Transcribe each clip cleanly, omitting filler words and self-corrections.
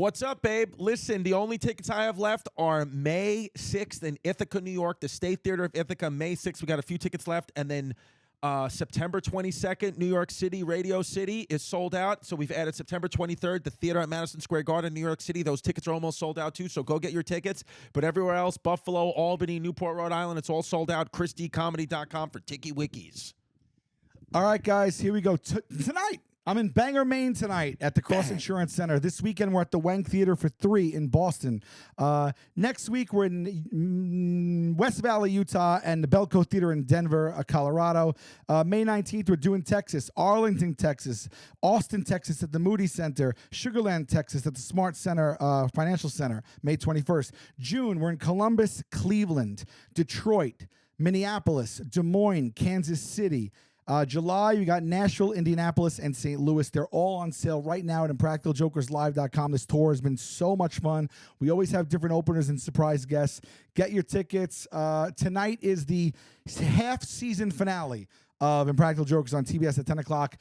What's up, babe? Listen, the only tickets I have left are May 6th in Ithaca, New York, the State Theater of Ithaca. May 6th, we got a few tickets left. And then September 22nd, New York City, Radio City is sold out. So we've added September 23rd, the theater at Madison Square Garden, New York City. Those tickets are almost sold out, too. So go get your tickets. But everywhere else, Buffalo, Albany, Newport, Rhode Island, it's all sold out. ChrisDComedy.com for Tiki Wikis. All right, guys, here we go. Tonight, I'm in Bangor, Maine tonight at the Cross Insurance Center. This weekend, we're at the Wang Theater for 3 in Boston. Next week, we're in West Valley, Utah, and the Belco Theater in Denver, Colorado. May 19th, we're doing Texas, Arlington, Texas, Austin, Texas at the Moody Center, Sugar Land, Texas at the Smart Center Financial Center, May 21st. June, we're in Columbus, Cleveland, Detroit, Minneapolis, Des Moines, Kansas City. July, we got Nashville, Indianapolis, and St. Louis. They're all on sale right now at ImpracticalJokersLive.com. This tour has been so much fun. We always have different openers and surprise guests. Get your tickets. Tonight is the half-season finale of Impractical Jokers on TBS at 10 o'clock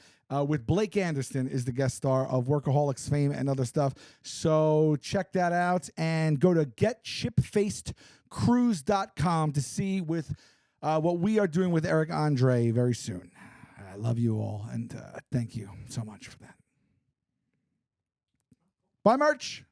with Blake Anderson is the guest star of Workaholics fame and other stuff. So check that out and go to GetShipFacedCruise.com to see with what we are doing with Eric Andre very soon. I love you all, and thank you so much for that. Bye, merch.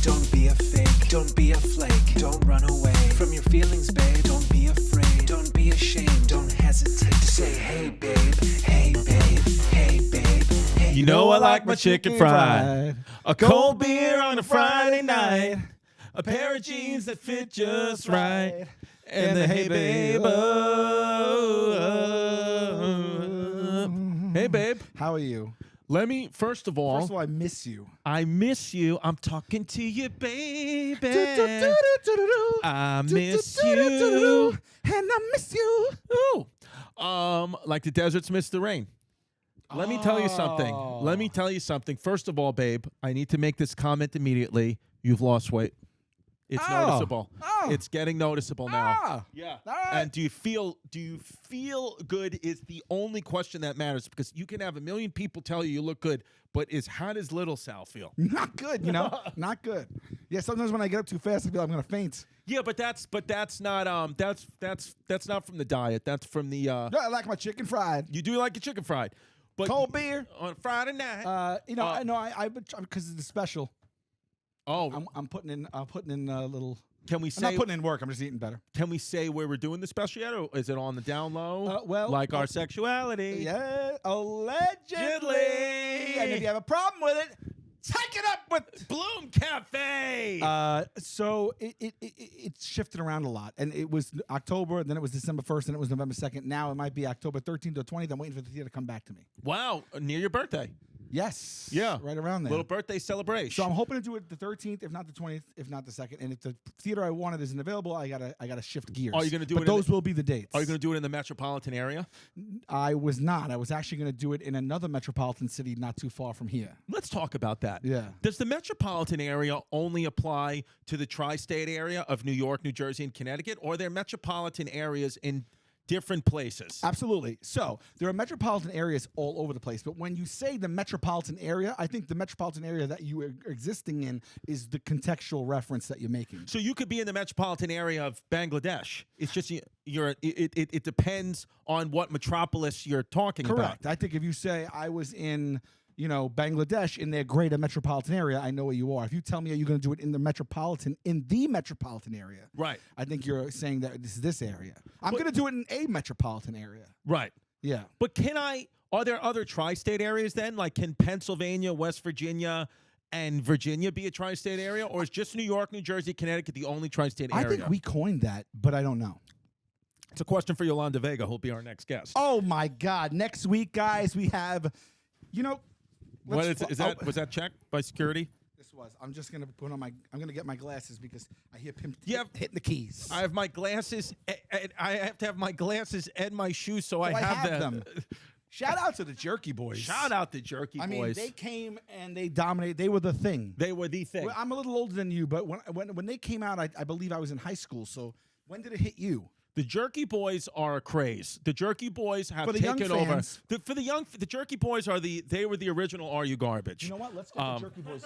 Don't be a fake, don't be a flake, don't run away from your feelings, babe. Don't be afraid, don't be ashamed, don't hesitate to say, hey, babe, hey, babe, hey, babe, hey. You know I like my chicken fried. A cold beer on a Friday night. A pair of jeans that fit just right. And the hey, babe. Hey, babe. How are you? Let me, first of all, I miss you. I miss you. I'm talking to you, baby. I miss you. And I miss you. Ooh. Like the deserts miss the rain. Let me tell you something. Let me tell you something. First of all, babe, I need to make this comment immediately. You've lost weight. It's noticeable. It's getting noticeable now. Yeah. Right. And do you feel good is the only question that matters, because you can have a million people tell you look good, but how does little Sal feel? Not good, not good. Yeah, sometimes when I get up too fast, I feel like I'm gonna faint. Yeah, but that's not that's not from the diet. That's from the No, I like my chicken fried. You do like your chicken fried. But cold beer on Friday night. I because it's a special. Oh, I'm putting in a little. Can we say? I'm not putting in work. I'm just eating better. Can we say where we're doing the special yet, or is it on the down low? Well, like our sexuality. Yeah, allegedly. And if you have a problem with it, take it up with Bloom Cafe. So it's shifted around a lot, and it was October, then it was December 1st, and it was November 2nd. Now it might be October 13th or 20th. I'm waiting for the theater to come back to me. Wow, near your birthday. Yes. Yeah. Right around there. Little birthday celebration. So I'm hoping to do it the 13th, if not the 20th, if not the 2nd. And if the theater I wanted isn't available, I gotta shift gears. Are you gonna do but it? Those will be the dates. Are you gonna do it in the metropolitan area? I was not. I was actually gonna do it in another metropolitan city not too far from here. Let's talk about that. Yeah. Does the metropolitan area only apply to the tri-state area of New York, New Jersey, and Connecticut, or are there metropolitan areas in different places? Absolutely. So there are metropolitan areas all over the place. But when you say the metropolitan area, I think the metropolitan area that you are existing in is the contextual reference that you're making. So you could be in the metropolitan area of Bangladesh. It's just it depends on what metropolis you're talking about. Correct. I think if you say I was in Bangladesh in their greater metropolitan area, I know where you are. If you tell me you're going to do it in the metropolitan area, right? I think you're saying that this is this area. I'm going to do it in a metropolitan area. Right. Yeah. But are there other tri-state areas then? Like, can Pennsylvania, West Virginia, and Virginia be a tri-state area? Or is just New York, New Jersey, Connecticut the only tri-state area? I think we coined that, but I don't know. It's a question for Yolanda Vega, who'll be our next guest. Oh, my God. Next week, guys, we have, was that checked by security? This was. I'm just gonna put on I'm gonna get my glasses because I hear Pimp hitting the keys. I have my glasses. I have to have my glasses and my shoes, so I have them. Shout out to the Jerky Boys. Shout out to Jerky Boys. I mean, they came and they dominated. They were the thing. They were the thing. Well, I'm a little older than you, but when they came out, I believe I was in high school. So when did it hit you? The Jerky Boys are a craze. The Jerky Boys have For the young taken over. fans. The Jerky Boys are they were the original Are You Garbage? You know what? Let's get the Jerky Boys.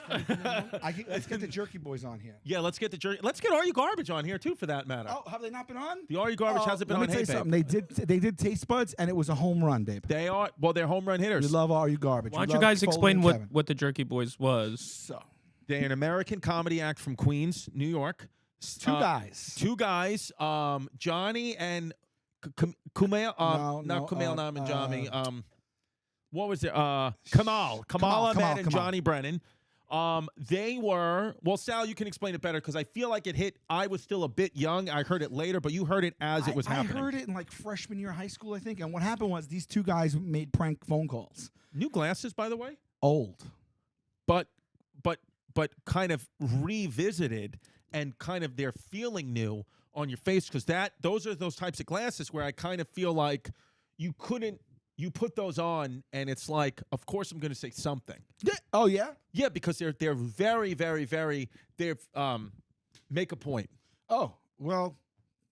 Let's get the Jerky Boys on here. Yeah, let's get Are You Garbage on here too, for that matter. Oh, have they not been on? The Are You Garbage hasn't been let on. me tell you something. They did Taste Buds, and it was a home run, babe. They're home run hitters. We love Are You Garbage. Why don't you guys explain what the Jerky Boys was? So, they're an American comedy act from Queens, New York. two guys. Johnny and Kumail. Not Kumail Nanjiani. What was it? Kamal Ahmed and Johnny Brennan. They were, well, Sal, you can explain it better because I feel like it hit. I was still a bit young. I heard it later, but you heard it as it was happening. I heard it in like freshman year of high school, I think. And what happened was these two guys made prank phone calls. New glasses, by the way. Old, but kind of revisited and kind of they're feeling new on your face because those are those types of glasses where I kind of feel like you put those on and it's like, of course I'm going to say something. Yeah. Oh yeah. Yeah, because they're very, very, very make a point. Oh well,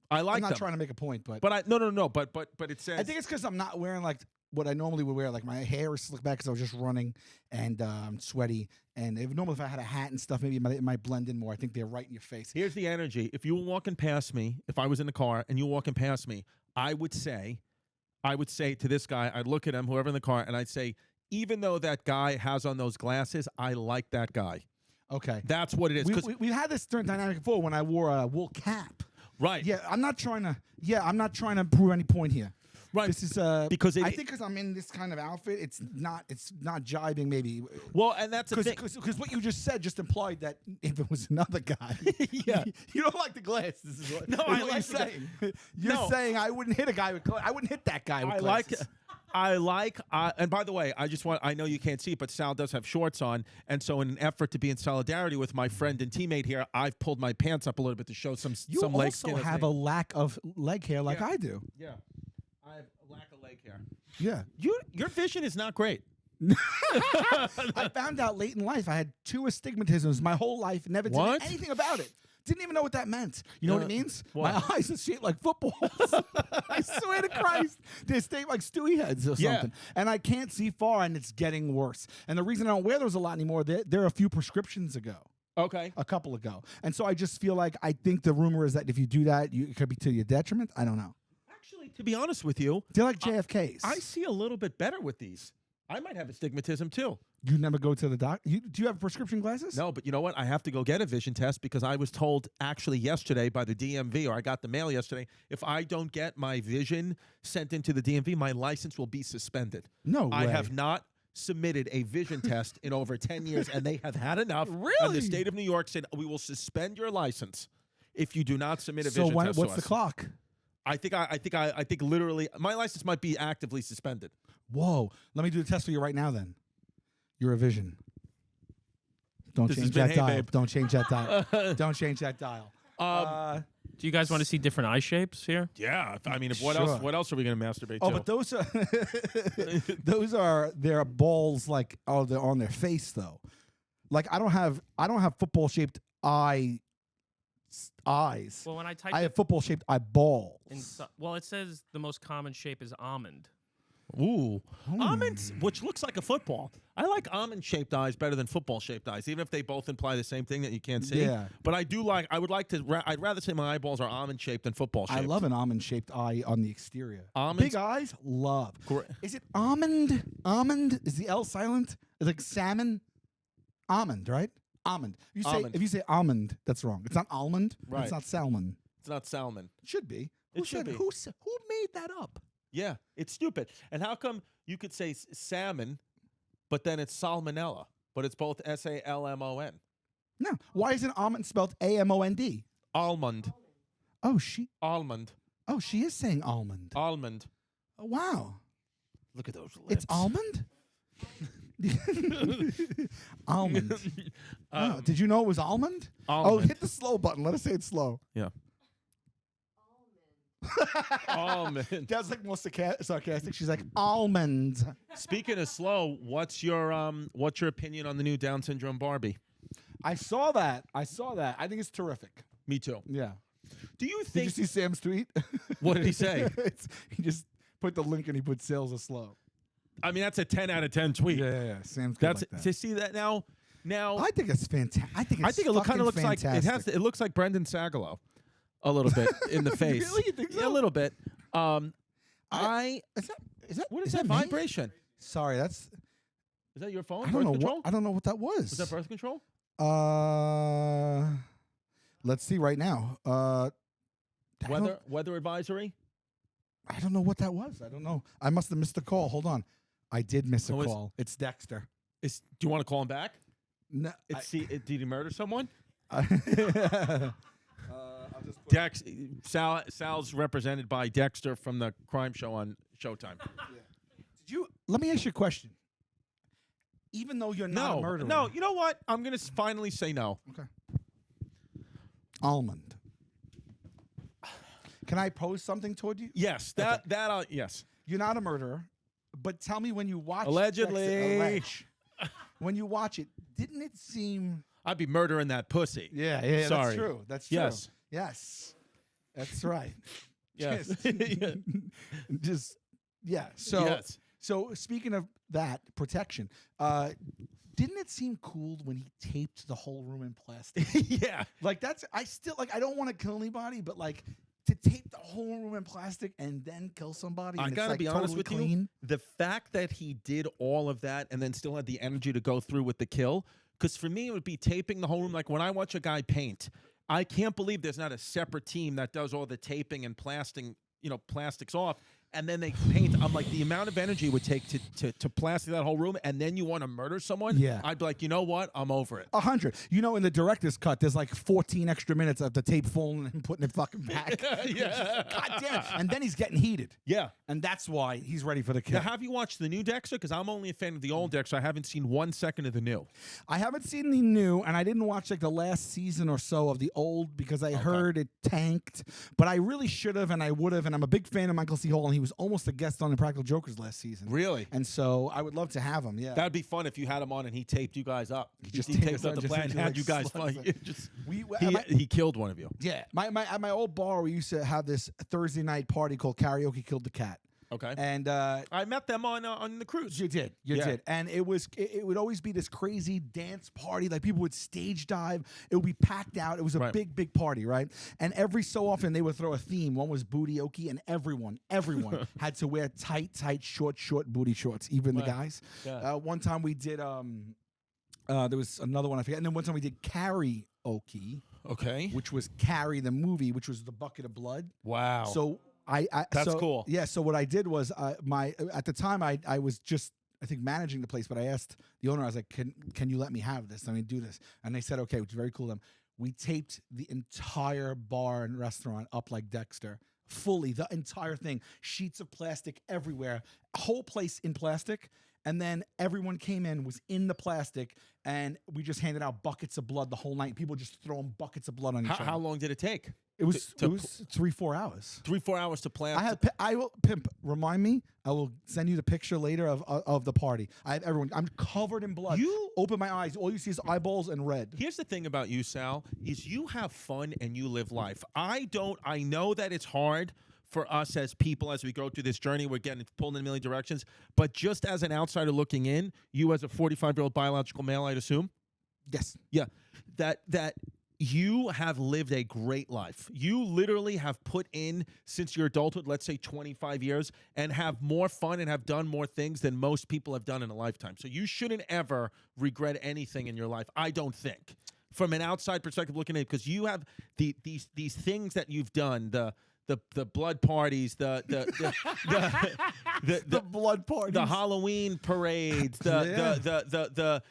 I like. I'm not them. trying to make a point, but no. But it says. I think it's because I'm not wearing like what I normally would wear. Like my hair is slicked back because I was just running and I'm sweaty. And normally if I had a hat and stuff, maybe it might blend in more. I think they're right in your face. Here's the energy. If you were walking past me, if I was in the car and you were walking past me, I would say to this guy, I'd look at him, whoever in the car, and I'd say, even though that guy has on those glasses, I like that guy. Okay. That's what it is. We've had this dynamic before when I wore a wool cap. Right. Yeah, I'm not trying to prove any point here. Right. This is I think because I'm in this kind of outfit, it's not jibing maybe. Well, and that's the thing. Because what you just said just implied that if it was another guy, yeah, you don't like the glasses. Is what, no, is I what like you're saying. You're saying I wouldn't hit a guy with I wouldn't hit that guy with glasses. And by the way, I know you can't see it, but Sal does have shorts on. And so in an effort to be in solidarity with my friend and teammate here, I've pulled my pants up a little bit to show some leg skin. You also have a lack of leg hair like I do. Yeah. I have a lack of leg hair. Yeah. Your vision is not great. I found out late in life I had 2 astigmatisms my whole life, never did anything about it. Didn't even know what that meant. You know what it means? What? My eyes are shaped like footballs. I swear to Christ. They're shaped like Stewie heads or something. And I can't see far, and it's getting worse. And the reason I don't wear those a lot anymore, they're a few prescriptions ago. Okay. A couple ago. And so I just feel like I think the rumor is that if you do that, it could be to your detriment. I don't know. Actually, to be honest with you, they're like JFKs. I see a little bit better with these. I might have astigmatism too. You never go to the doc? Do you have prescription glasses? No, but you know what? I have to go get a vision test because I was told actually yesterday by the DMV, or I got the mail yesterday, if I don't get my vision sent into the DMV, my license will be suspended. No way. I have not submitted a vision test in over 10 years, and they have had enough. Really? And the state of New York said, we will suspend your license if you do not submit a vision test So what's to the us. clock? I think literally my license might be actively suspended. Whoa. Let me do the test for you right now then. You're a vision. Don't change that dial. Babe. Don't change that dial. Don't change that dial. Do you guys want to see different eye shapes here? Yeah, I mean, Sure. what else are we going to masturbate Oh, to? but those are their balls they're on their face though. Like I don't have football shaped eyes. Well, when I type I have football shaped eyeballs. it says the most common shape is almond. Ooh, almonds, which looks like a football. I like almond-shaped eyes better than football-shaped eyes, even if they both imply the same thing that you can't see. Yeah. But I'd rather say my eyeballs are almond-shaped than football-shaped. I love an almond-shaped eye on the exterior. Almonds? Big eyes, love. Correct. Is it almond? Almond? Is the L silent? It's like salmon? Almond, right? Almond. Almond. If you say almond, that's wrong. It's not almond. Right. It's not salmon. It's not salmon. It should be. It should be. Who made that up? Yeah, it's stupid. And how come you could say salmon, but then it's salmonella, but it's both SALMON? No. Why isn't almond spelled AMOND? Almond. Oh, she is saying almond. Almond. Oh, wow. Look at those lips. It's almond? Almond. Oh, did you know it was almond? Oh, Almond. hit the slow button. Let us say it slow. Yeah. Almond. That's like more sarcastic. She's like almonds. Speaking of slow, what's your opinion on the new Down syndrome Barbie? I saw that. I think it's terrific. Me too. Yeah. Do you Did you think? see Sam's tweet? What did he say? He just put the link and he put sales are slow. I mean, that's a 10 out of 10 tweet. Yeah. Sam's good That's like that. to see that now. I think it's fantastic. I think it kind of looks fantastic. like it has. It looks like Brendan Sagalow, a little bit in the face. Really? You think so? Yeah, a little bit. Is that What is that that me? vibration? Sorry, that's. Is that your phone? I don't Birth know control? what. I don't know what that was. Was that birth control? Let's see right now. Weather advisory. I don't know what that was. I don't know. I must have missed a call. Hold on. I did miss a Oh, call. It's Dexter. Do you want to call him back? No, Did he murder someone? I'll just put Sal's represented by Dexter from the crime show on Showtime. Let me ask you a question. Even though you're not a murderer. No, you know what? I'm going to finally say no. Okay. Almond. Can I pose something toward you? Yes, yes. You're not a murderer, but tell me when you watch Allegedly. when you watch it, didn't it seem? I'd be murdering that pussy. Yeah. Sorry. That's true. That's true. Yes. That's right. Yes. So yes. So speaking of that protection, didn't it seem cool when he taped the whole room in plastic? Yeah. Like I don't want to kill anybody, but like to tape the whole room in plastic and then kill somebody. I and gotta it's, like, be honest totally with clean. you. The fact that he did all of that and then still had the energy to go through with the kill, because for me it would be taping the whole room. Like when I watch a guy paint, I can't believe there's not a separate team that does all the taping and plastics off. And then they paint. I'm like, the amount of energy it would take to plaster that whole room, and then you want to murder someone. Yeah. I'd be like, you know what? I'm over it. 100. You know, in the director's cut, there's like 14 extra minutes of the tape falling and putting it fucking back. Yeah. God damn it. And then he's getting heated. Yeah. And that's why he's ready for the kill. Now, have you watched the new Dexter? Because I'm only a fan of the old Dexter. I haven't seen 1 second of the new. I haven't seen the new, and I didn't watch like the last season or so of the old because I heard it tanked. But I really should have, and I would have. And I'm a big fan of Michael C. Hall, and he was almost a guest on Impractical Jokers last season. Really? And so I would love to have him. Yeah. That'd be fun if you had him on and he taped you guys up. He taped taped us up up, the just plan and into, had like, you guys slugs. fight. He killed one of you. Yeah. At my old bar, we used to have this Thursday night party called Karaoke Killed the Cat. Okay. And I met them on the cruise. You did. And it would always be this crazy dance party. Like people would stage dive. It would be packed out. It was a big party, right? And every so often they would throw a theme. One was booty-okie, and everyone had to wear tight, short booty shorts, even the guys. Yeah. One time we did there was another one I forget. And then one time we did karaoke. Okay. Which was Carrie the movie, which was the bucket of blood. Wow. So That's cool. Yeah. So what I did was at the time I was just I think managing the place, but I asked the owner, I was like, can you let me have this? I mean, do this, and they said okay, which is very cool of them. We taped the entire bar and restaurant up like Dexter, fully the entire thing, sheets of plastic everywhere, whole place in plastic. And then everyone came in, was in the plastic, and we just handed out buckets of blood the whole night. People just throwing buckets of blood on each other. How long did it take? It was 3-4 hours. 3-4 hours to plaster. I will pimp. Remind me. I will send you the picture later of the party. I have everyone. I'm covered in blood. You open my eyes. All you see is eyeballs and red. Here's the thing about you, Sal, is you have fun and you live life. I don't. I know that it's hard for us as people as we go through this journey. We're getting pulled in a million directions. But just as an outsider looking in, you as a 45-year-old biological male, I'd assume. Yes. Yeah. That you have lived a great life. You literally have put in, since your adulthood, let's say 25 years, and have more fun and have done more things than most people have done in a lifetime. So you shouldn't ever regret anything in your life, I don't think. From an outside perspective looking at it, because you have these things that you've done, the blood parties, the blood parties, the Halloween parades, the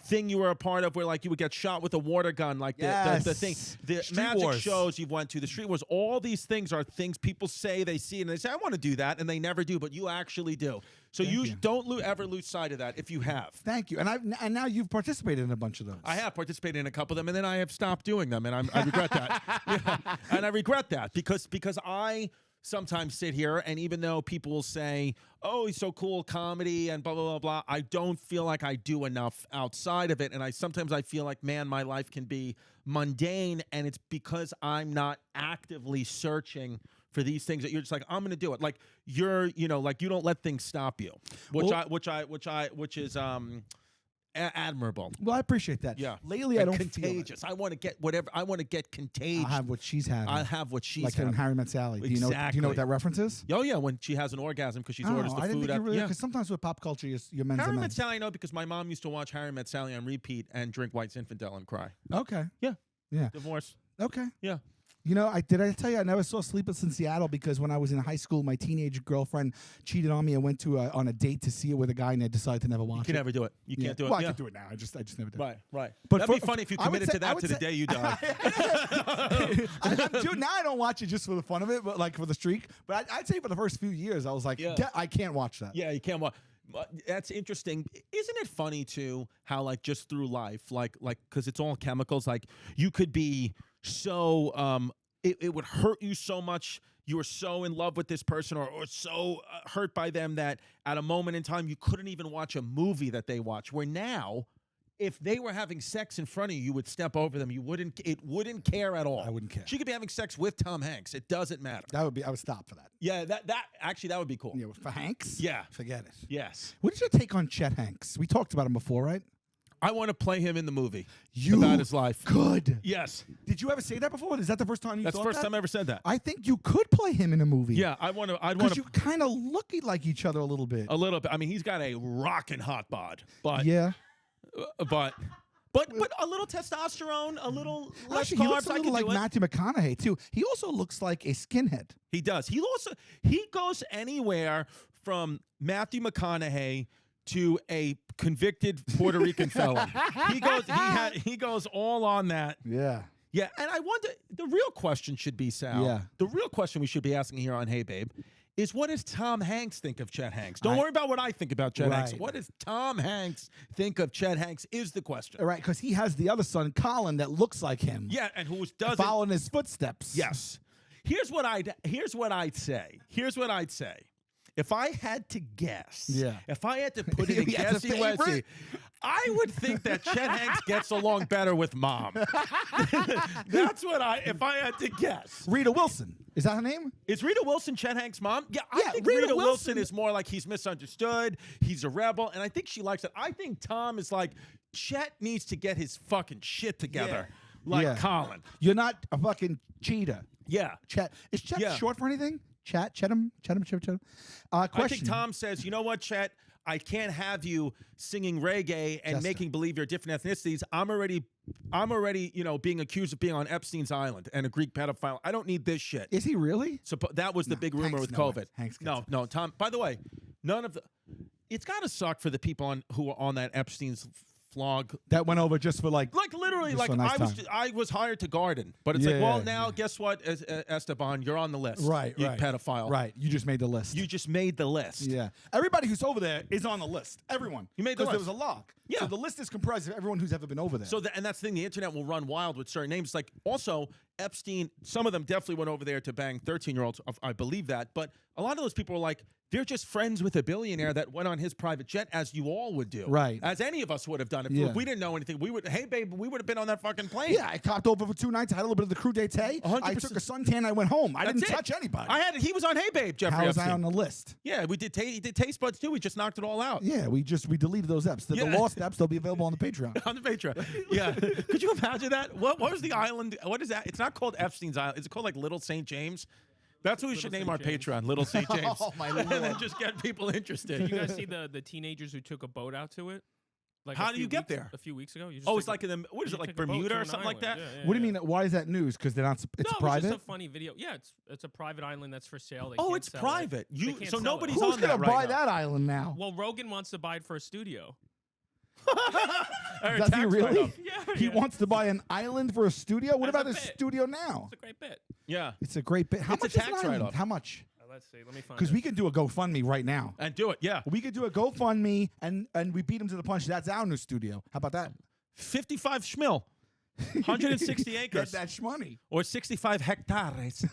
thing you were a part of where like you would get shot with a water gun, like the thing, the Street magic Wars. shows you went to, the Street Wars, all these things are things people say they see and they say, I want to do that, and they never do, but you actually do. So you don't ever lose sight of that if you have. Thank you. And now you've participated in a bunch of those. I have participated in a couple of them, and then I have stopped doing them, and I regret that. Yeah. And I regret that because I sometimes sit here, and even though people will say, oh, he's so cool, comedy and blah, blah, blah, blah, I don't feel like I do enough outside of it. And sometimes I feel like, man, my life can be mundane, and it's because I'm not actively searching for these things that you're just like, I'm going to do it. Like you're, you know, like you don't let things stop you, which is admirable. Well, I appreciate that. Yeah. Lately, And I don't contagious. feel it. I want to get whatever. I want to get contagious. I have what she's having. I have what she's like in having. Harry Met Sally. Do you know what Exactly. that reference is? Oh yeah, when she has an orgasm because she orders the I didn't food. think you really, Yeah. because sometimes with pop culture, you're men's Harry and Met men's. Sally, I know because my mom used to watch Harry Met Sally on repeat and drink White Zinfandel and cry. Okay. Yeah. Yeah. Divorce. Okay. Yeah. You know, did I tell you I never saw Sleepless in Seattle because when I was in high school, my teenage girlfriend cheated on me. I went to on a date to see it with a guy, and I decided to never watch You can never do it. You can't do it. Well, Yeah. I can do it now. I just never did. Right. But That'd be funny if you I would committed say- to I that would to the say- day you die. Dude, now I don't watch it just for the fun of it, but like for the streak. But I'd say for the first few years, I was like, Yeah. I can't watch that. Yeah, you can't watch. That's interesting. Isn't it funny too how like just through life, like because it's all chemicals. Like you could be so it would hurt you so much. You were so in love with this person or so hurt by them that at a moment in time you couldn't even watch a movie that they watch. Where now, if they were having sex in front of you, you would step over them. It wouldn't care at all. I wouldn't care. She could be having sex with Tom Hanks. It doesn't matter. I would stop for that. Yeah, that actually that would be cool. Yeah, for Hanks? Yeah. Forget it. Yes. What is your take on Chet Hanks? We talked about him before, right? I want to play him in the movie You about his life. could. Yes. Did you ever say that before? Is that the first time you That's the thought first that? time I ever said that. I think you could play him in a movie. Yeah, I'd want Because to you kind of look like each other a little bit. a little bit. I mean, he's got a rockin' hot bod, but Yeah. but a little testosterone, a little less Actually, he looks carbs. a I little can like do it. Matthew McConaughey, too. He also looks like a skinhead. He does. He goes anywhere from Matthew McConaughey to a convicted Puerto Rican felon. He goes all on that. Yeah. Yeah, and I wonder, the real question should be, Sal. Yeah. The real question we should be asking here on Hey Babe is, what does Tom Hanks think of Chet Hanks? Don't worry about what I think about Chet Hanks. Right. What does Tom Hanks think of Chet Hanks is the question. Right, because he has the other son, Colin, that looks like him. Yeah, and who doesn't. Following his footsteps. Yes. Here's what I'd say. If I had to guess, Yeah. if I had to put in a If he has a guessing favorite? Wesley, I would think that Chet Hanks gets along better with Mom. That's what if I had to guess. Rita Wilson. Is that her name? Is Rita Wilson Chet Hanks' mom? Yeah, I Yeah, think Rita Rita Wilson- Wilson is more like he's misunderstood. He's a rebel, and I think she likes it. I think Tom is like, Chet needs to get his fucking shit together, like Yeah. Colin. You're not a fucking cheetah. Yeah. Chet. Is Chet Yeah. short for anything? Chetham. Question. I think Tom says, you know what, Chet? I can't have you singing reggae and Jester. making believe you're different ethnicities. I'm already, being accused of being on Epstein's island and a Greek pedophile. I don't need this shit. Is he really? So that was the big rumor Hanks, with no way. COVID. Hanks gets No, it. no, Tom. By the way, it's got to suck for the people who are on that Epstein's flog. That went over just for like. Like literally, Just like for a nice I was hired to garden, but it's Yeah, like, well, yeah, now yeah. guess what, Esteban, you're on the list. Right, you right. pedophile. Right. You just made the list. You just made the list. Yeah. Everybody who's over there is on the list. Everyone. You made the Because there was list. a lock. Yeah. So the list is comprised of everyone who's ever been over there. So and that's the thing. The internet will run wild with certain names. Like also Epstein. Some of them definitely went over there to bang 13-year-olds. I believe that. But a lot of those people were like, they're just friends with a billionaire that went on his private jet, as you all would do. Right. As any of us would have done. If Yeah. we didn't know anything, we would. Hey, babe, we would have been on that fucking plane. yeah, I copped over for 2 nights. I had a little bit of the crew d'été. I 100%. took a suntan. I went home. I That's didn't it. touch anybody. He was on Hey Babe, Jeffrey How was Epstein. I on the list? Yeah, we did. He did Taste Buds too. We just knocked it all out. Yeah, we deleted those apps. The Yeah. lost apps, they'll be available on the Patreon. On the Patreon. Yeah. Could you imagine that? What was the island? What is that? It's not called Epstein's Island. Is it called like Little St. James? That's what we should name St. our James. Patreon, Little St. James. Oh, my And then Lord. just get people interested. Did you guys see the teenagers who took a boat out to it? Like How a do few you get weeks- there? A few weeks ago. You just Oh, take it's like in the, what is you it, like take a boat Bermuda to or an something like that? island. Yeah, What do you mean? Why is that news? Because they're not. It's no, It was private. just a funny video. Yeah, it's a private island that's for sale. They Oh, can't it's sell private. It. They You can't so sell nobody's it. Who's on gonna that right buy now. that island now? Well, Rogan wants to buy it for a studio. Or Does he tax really? write-off. Yeah, He yeah. wants to buy an island for a studio. What As a about his bit. studio now? It's a great bit. Yeah. It's a great bit. How It's a much is an tax island? write-off. How much? Let's see. Let me find. Because it. we can do a GoFundMe right now. And do it, yeah. We could do a GoFundMe and we beat him to the punch. That's our new studio. How about that? 55 schmil. 160 acres. Get that shmoney. Or 65 hectares.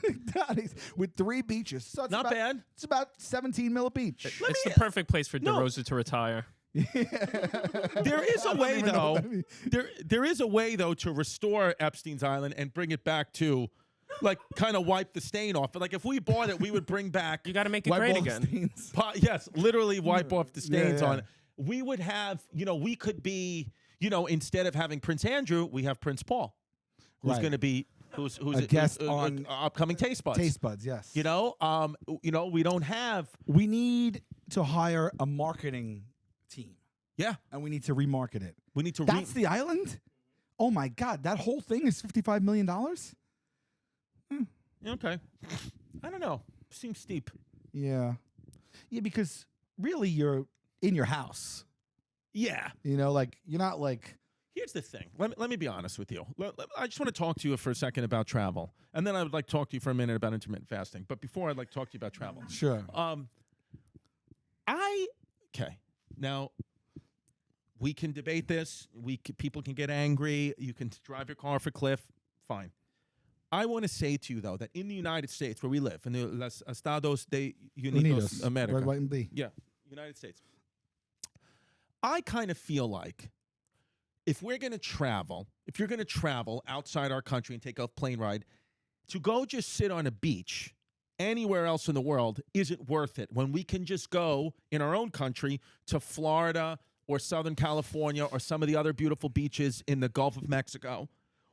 With 3 beaches. So it's Not about, bad. It's about 17 mil a beach. It's the perfect place for DeRosa to retire. There is a way, though. There is a way, though, to restore Epstein's Island and bring it back to, like, kind of wipe the stain off. But, like, if we bought it, we would bring back. You got to make it Wipe great all the again. stains. Yes, literally wipe off the stains yeah. on it. We would have, we could be, instead of having Prince Andrew, we have Prince Paul, who's Right. going to be who's A guest on upcoming Taste Buds. Taste Buds, yes. We don't have. We need to hire a marketing team. Yeah, And we need to remarket it. we need to. That's the island? Oh my God, that whole thing is $55 million? Okay. I don't know. Seems steep. Yeah. Yeah, because really you're in your house. Yeah. Like you're not like Here's the thing. Let me be honest with you. I just want to talk to you for a second about travel, and then I would like to talk to you for a minute about intermittent fasting. But before, I'd like to talk to you about travel. sure. Okay. Now, we can debate this. People can get angry. You can drive your car off a cliff. Fine. I want to say to you, though, that in the United States, where we live, in the los Estados Unidos America, Red, white, and blue. yeah, United States, I kind of feel like if you're going to travel outside our country and take a plane ride, to go just sit on a beach anywhere else in the world isn't worth it when we can just go in our own country to Florida or Southern California or some of the other beautiful beaches in the Gulf of Mexico.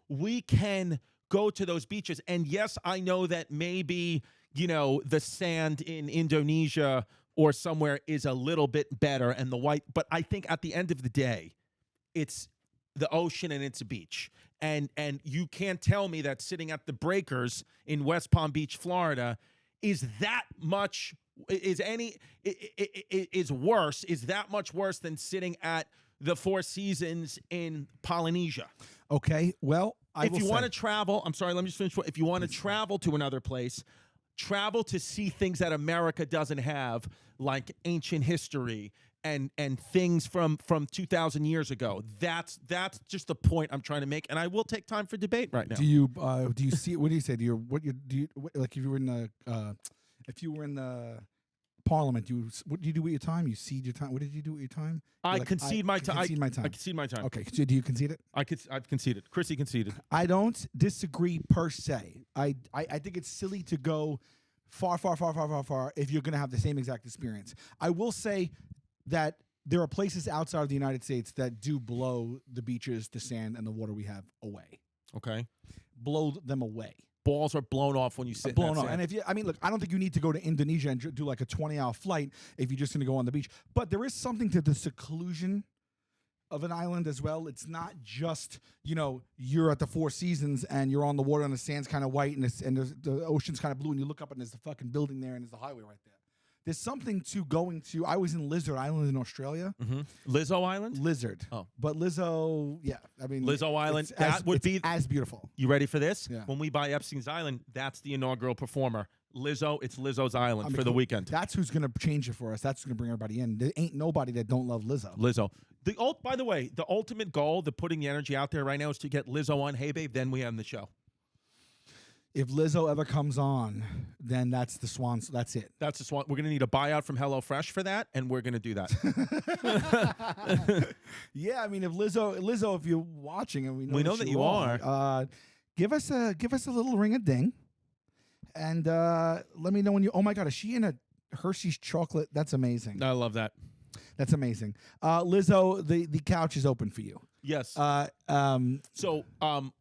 We can go to those beaches. And yes, I know that maybe, the sand in Indonesia or somewhere is a little bit better and the white, but I think at the end of the day, it's the ocean and it's a beach. And you can't tell me that sitting at the breakers in West Palm Beach, Florida is that much is that much worse than sitting at the Four Seasons in Polynesia. Okay. Well, If you want to travel, I'm sorry, let me just finish. If you want to travel to another place, travel to see things that America doesn't have, like ancient history and things from 2,000 years ago. That's just the point I'm trying to make, and I will take time for debate right now. Do you see? What do you say? Like if you were in the Parliament, what do you do with your time? You cede your time. What did you do with your time? I concede my time. Concede my time. I concede my time. Okay. So do you concede it? I've conceded. Chrissy conceded. I don't disagree per se. I think it's silly to go far if you're going to have the same exact experience. I will say that there are places outside of the United States that do blow the beaches, the sand, and the water we have away. Okay. Blow them away. Balls are blown off when you sit. Blown off. And look, I don't think you need to go to Indonesia and do like a 20-hour flight if you're just going to go on the beach. But there is something to the seclusion of an island as well. It's not just, you're at the Four Seasons and you're on the water and the sand's kind of white and the ocean's kind of blue and you look up and there's the fucking building there and there's the highway right there. There's something to going to. I was in Lizard Island in Australia. Mm-hmm. Lizzo Island? Lizard. Oh. But Lizzo, yeah. Lizzo Island, that would be as beautiful. You ready for this? Yeah. When we buy Epstein's Island, that's the inaugural performer. Lizzo, it's Lizzo's Island for the weekend. That's who's going to change it for us. That's who's going to bring everybody in. There ain't nobody that don't love Lizzo. By the way, the ultimate goal, the putting the energy out there right now is to get Lizzo on Hey Babe, then we end the show. If Lizzo ever comes on, then that's the swan. That's it. That's the swan. We're going to need a buyout from HelloFresh for that, and we're going to do that. Yeah, if Lizzo, if you're watching, and we know that you are. Give us a little ring a ding, and let me know when you. Oh my God, is she in a Hershey's chocolate? That's amazing. I love that. That's amazing. Lizzo, the couch is open for you. Yes. So I'm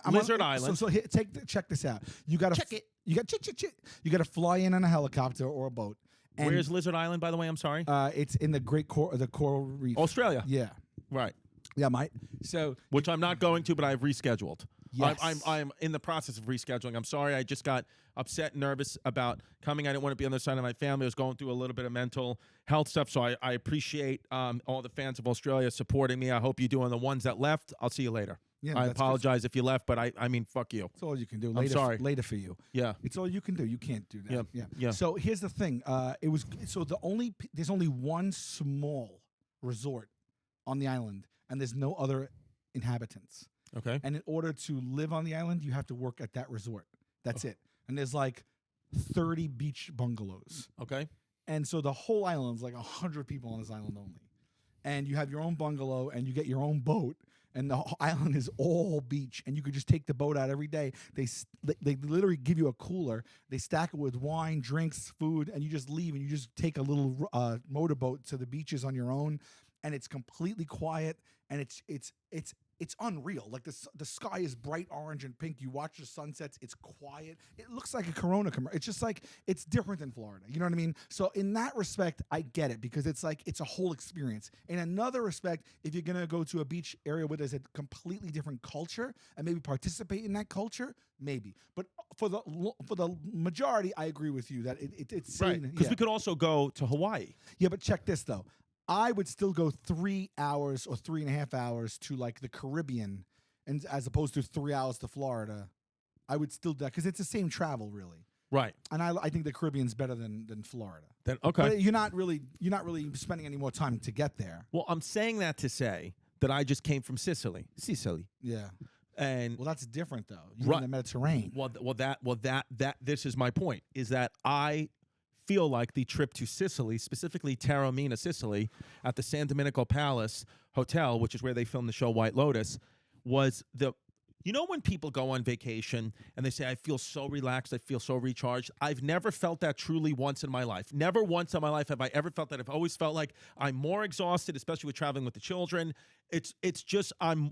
Lizard Island. So here, check this out. You got to check it. You got You got to fly in on a helicopter or a boat. And, where's Lizard Island, by the way? I'm sorry. It's in the the coral reef. Australia. Yeah. Right. Yeah, mate. So which I'm not going to, but I've rescheduled. Yes. I'm in the process of rescheduling. I'm sorry. I just got upset and nervous about coming. I didn't want to be on the side of my family. I was going through a little bit of mental health stuff. So I appreciate all the fans of Australia supporting me. I hope you do. And the ones that left, I'll see you later. Yeah, I apologize if you left, but I mean, fuck you. It's all you can do. I'm sorry. Later for you. Yeah. It's all you can do. You can't do that. Yeah. So here's the thing. There's only one small resort on the island, and there's no other inhabitants. Okay. And in order to live on the island, you have to work at that resort. That's it. And there's like 30 beach bungalows. Okay. And so the whole island's like 100 people on this island only. And you have your own bungalow and you get your own boat. And the whole island is all beach. And you could just take the boat out every day. They literally give you a cooler. They stack it with wine, drinks, food. And you just leave and you just take a little motorboat to the beaches on your own. And it's completely quiet. And it's unreal. Like the sky is bright orange and pink. You watch the sunsets. It's quiet. It looks like a Corona commercial. It's just like, it's different than Florida. You know what I mean? So in that respect, I get it because it's like, it's a whole experience. In another respect, if you're going to go to a beach area where there's a completely different culture and maybe participate in that culture, maybe. But for the majority, I agree with you that it's Right. Because we could also go to Hawaii. Yeah, but check this though. I would still go 3 hours or 3.5 hours to like the Caribbean, and as opposed to 3 hours to Florida. I would still do that because it's the same travel, really. Right. And I think the Caribbean's better than Florida. Then okay. But you're not really spending any more time to get there. Well, I'm saying that to say that I just came from Sicily. Yeah. And Well, that's different though. You're in the Mediterranean. that this is my point, is that I feel like the trip to Sicily, specifically Taormina, Sicily, at the San Domenico Palace Hotel, which is where they filmed the show White Lotus, was you know when people go on vacation and they say, I feel so relaxed, I feel so recharged? I've never felt that truly once in my life. Never once in my life have I ever felt that. I've always felt like I'm more exhausted, especially with traveling with the children. It's just I'm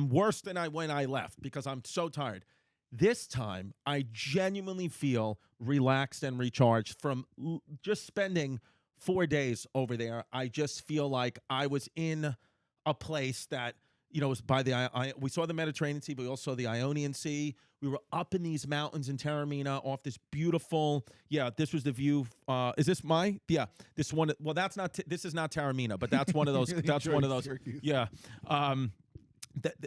worse than when I left because I'm so tired. This time, I genuinely feel relaxed and recharged from just spending 4 days over there. I just feel like I was in a place that, you know, was by we saw the Mediterranean Sea, but we also saw the Ionian Sea. We were up in these mountains in Taormina off this beautiful, this was the view. Is this this one? Well, this is not Taormina, but that's one of those. That's one of those. Yeah.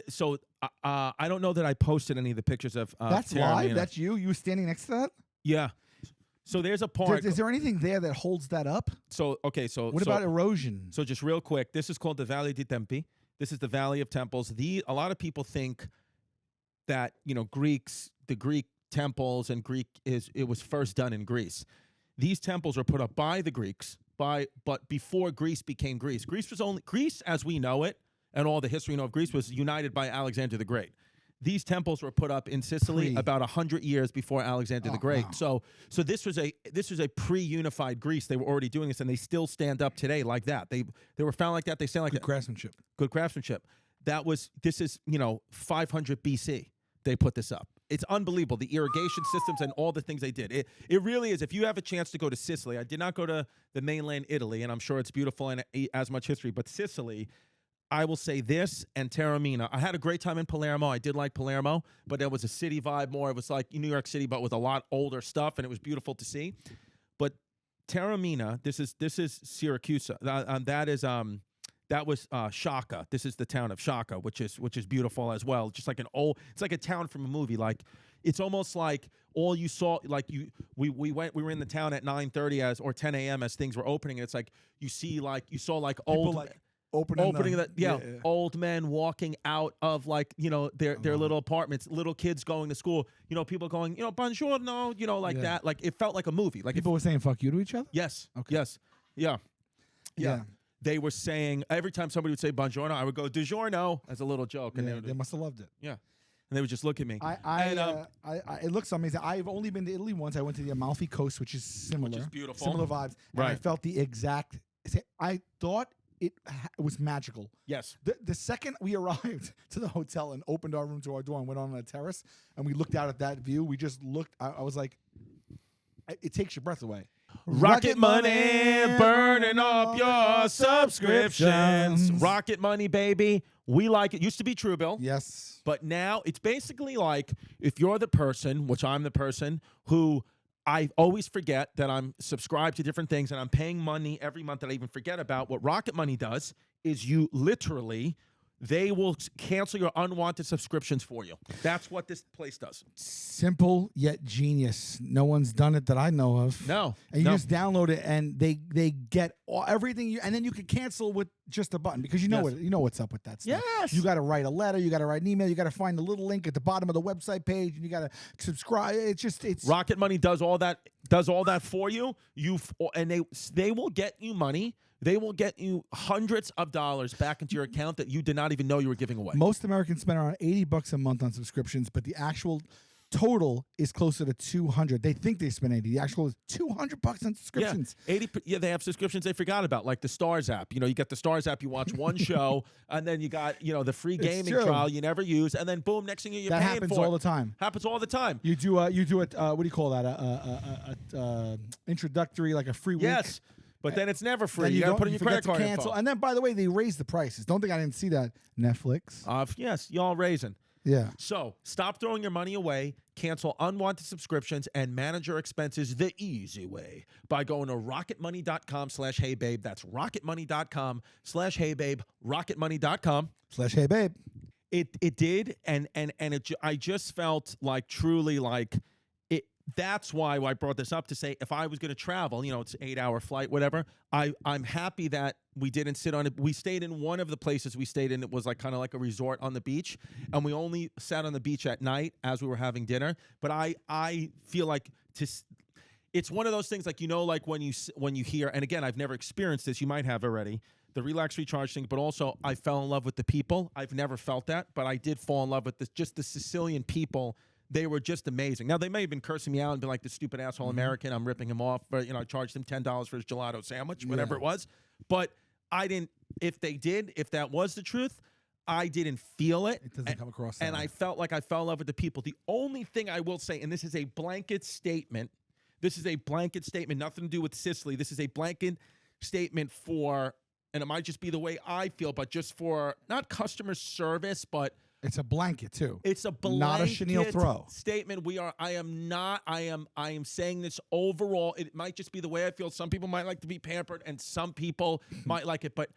So I don't know that I posted any of the pictures of That's Taormina. live? That's you? You standing next to that? Yeah. So there's a park. Is there anything there that holds that up? So What about erosion? So just real quick, this is called the Valley di Tempi. This is the Valley of Temples. A lot of people think that, you know, the Greek temples and it was first done in Greece. These temples were put up by the Greeks, but before Greece became Greece. Greece as we know it, and all the history of Greece was united by Alexander the Great. These temples were put up in Sicily about 100 years before Alexander the Great. Wow. So this was a pre-unified Greece. They were already doing this, and they still stand up today like that. They were found like that. They stand like Good that. craftsmanship. Good craftsmanship. This is 500 BC. They put this up. It's unbelievable, the irrigation systems and all the things they did. It really is. If you have a chance to go to Sicily, I did not go to the mainland Italy, and I'm sure it's beautiful and as much history, but Sicily, I will say this and Taormina. I had a great time in Palermo. I did like Palermo, but there was a city vibe more. It was like New York City, but with a lot older stuff, and it was beautiful to see. But Taormina, this is Syracuse. That was Shaka. This is the town of Shaka, which is beautiful as well. Just like it's like a town from a movie. Like it's almost like all you saw. Like we were in the town at 9:30 or 10 a.m. as things were opening. And it's like you saw old. Opening old men walking out of their little apartments, little kids going to school, people going, buongiorno, that. Like it felt like a movie. Like people were saying fuck you to each other? Yes. Okay. Yes. Yeah. They were saying every time somebody would say buongiorno, I would go DiGiorno as a little joke. And they must have loved it. Yeah. And they would just look at me. It looks amazing. I've only been to Italy once. I went to the Amalfi Coast, which is similar. Which is beautiful. Similar vibes. And I felt the exact. I thought it was magical. Yes. The second we arrived to the hotel and opened our room to our door and went on a terrace and we looked out at that view, we just looked. I was like, it takes your breath away. Rocket money, burning up your subscriptions. Rocket money, baby. We like it. Used to be Truebill. Yes. But now it's basically like if you're the person, which I'm the person, who I always forget that I'm subscribed to different things and I'm paying money every month that I even forget about. What Rocket Money does is you literally, they will cancel your unwanted subscriptions for you. That's what this place does. Simple yet genius. No one's done it that I know of. No. And you no. just download it, and they get everything. And then you can cancel with just a button because you know what's up with that stuff. Yes. You got to write a letter. You got to write an email. You got to find the little link at the bottom of the website page, and you got to subscribe. It's Rocket Money does all that. Does all that for you. And they will get you money. They will get you hundreds of dollars back into your account that you did not even know you were giving away. Most Americans spend around $80 a month on subscriptions, but the actual total is closer to $200. They think they spend 80. The actual is $200 on subscriptions. Yeah, 80. Yeah, they have subscriptions they forgot about, like the Stars app. You get the Stars app. You watch one show, and then you got the free gaming trial you never use, and then boom, next thing you're that paying happens for. all the time. Happens all the time. You do what do you call that? A introductory, like a free week. Yes. But then it's never free. Then You got to don't- put in your forget credit card to cancel. info. And then, by the way, they raised the prices. Don't think I didn't see that. Netflix. Yes, y'all raising. Yeah. So stop throwing your money away, cancel unwanted subscriptions, and manage your expenses the easy way by going to rocketmoney.com/heybabe. That's rocketmoney.com/heybabe. Rocketmoney.com/heybabe. It did, and I just felt like truly like it. That's why I brought this up to say if I was going to travel, it's an 8-hour flight, whatever. I'm happy that we didn't sit on it. We stayed in one of the places we stayed in. It was like kind of like a resort on the beach, and we only sat on the beach at night as we were having dinner. But I feel like it's one of those things like like when you hear, and again, I've never experienced this. You might have already. The relax recharge thing, but also I fell in love with the people. I've never felt that, but I did fall in love with just the Sicilian people. They were just amazing. Now, they may have been cursing me out and been like, this stupid asshole American, I'm ripping him off. But, I charged him $10 for his gelato sandwich, whatever it was. But I didn't, if that was the truth, I didn't feel it. It doesn't come across that And way. I felt like I fell in love with the people. The only thing I will say, and this is a blanket statement, nothing to do with Sicily. This is a blanket statement for, and it might just be the way I feel, but just for not customer service, but It's a blanket too. it's a blanket Not a chenille throw. statement. I am saying this overall. It might just be the way I feel. Some people might like to be pampered and some people might like it, but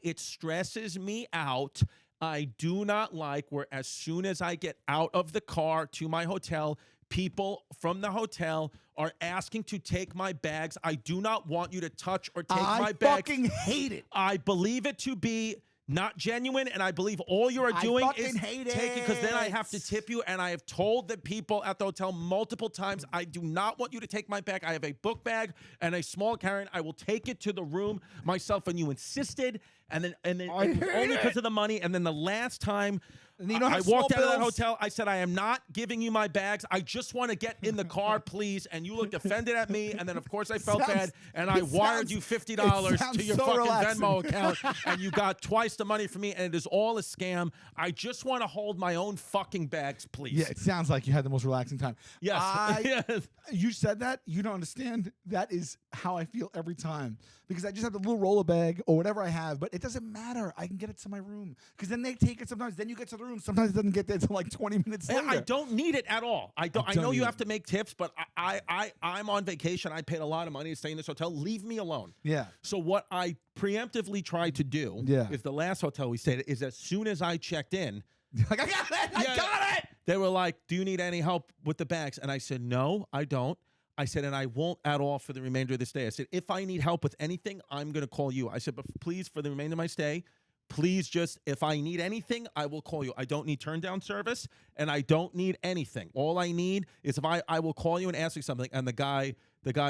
it stresses me out. I do not like where as soon as I get out of the car to my hotel, people from the hotel are asking to take my bags. I do not want you to touch or take my bags. I fucking hate it. I believe it to be not genuine, and I believe all you are doing is hate taking, because then I have to it. tip you, and I have told the people at the hotel multiple times, I do not want you to take my bag. I have a book bag and a small carry-on. I will take it to the room myself, and you insisted, and then it was only because of the money, and then the last time I walked out of that hotel, I said, I am not giving you my bags. I just want to get in the car, please. And you looked offended at me. And then, of course, I felt bad. And I wired you $50 to your fucking Venmo account. And you got twice the money from me. And it is all a scam. I just want to hold my own fucking bags, please. Yeah, it sounds like you had the most relaxing time. Yes. Yes. You said that. You don't understand. That is how I feel every time. Because I just have the little roller bag or whatever I have, but it doesn't matter. I can get it to my room. Because then they take it sometimes. Then you get to the room. Sometimes it doesn't get there until like 20 minutes later. I don't need it at all. I know you have to make tips, but I'm on vacation. I paid a lot of money to stay in this hotel. Leave me alone. Yeah. So what I preemptively tried to do is the last hotel we stayed at is as soon as I checked in, Like, I got it. I got it. they were like, do you need any help with the bags? And I said, no, I don't. I said, and I won't at all for the remainder of this day. I said, if I need help with anything, I'm going to call you. I said, but please, for the remainder of my stay, please just, if I need anything, I will call you. I don't need turn down service, and I don't need anything. All I need is if I will call you and ask you something. And the guy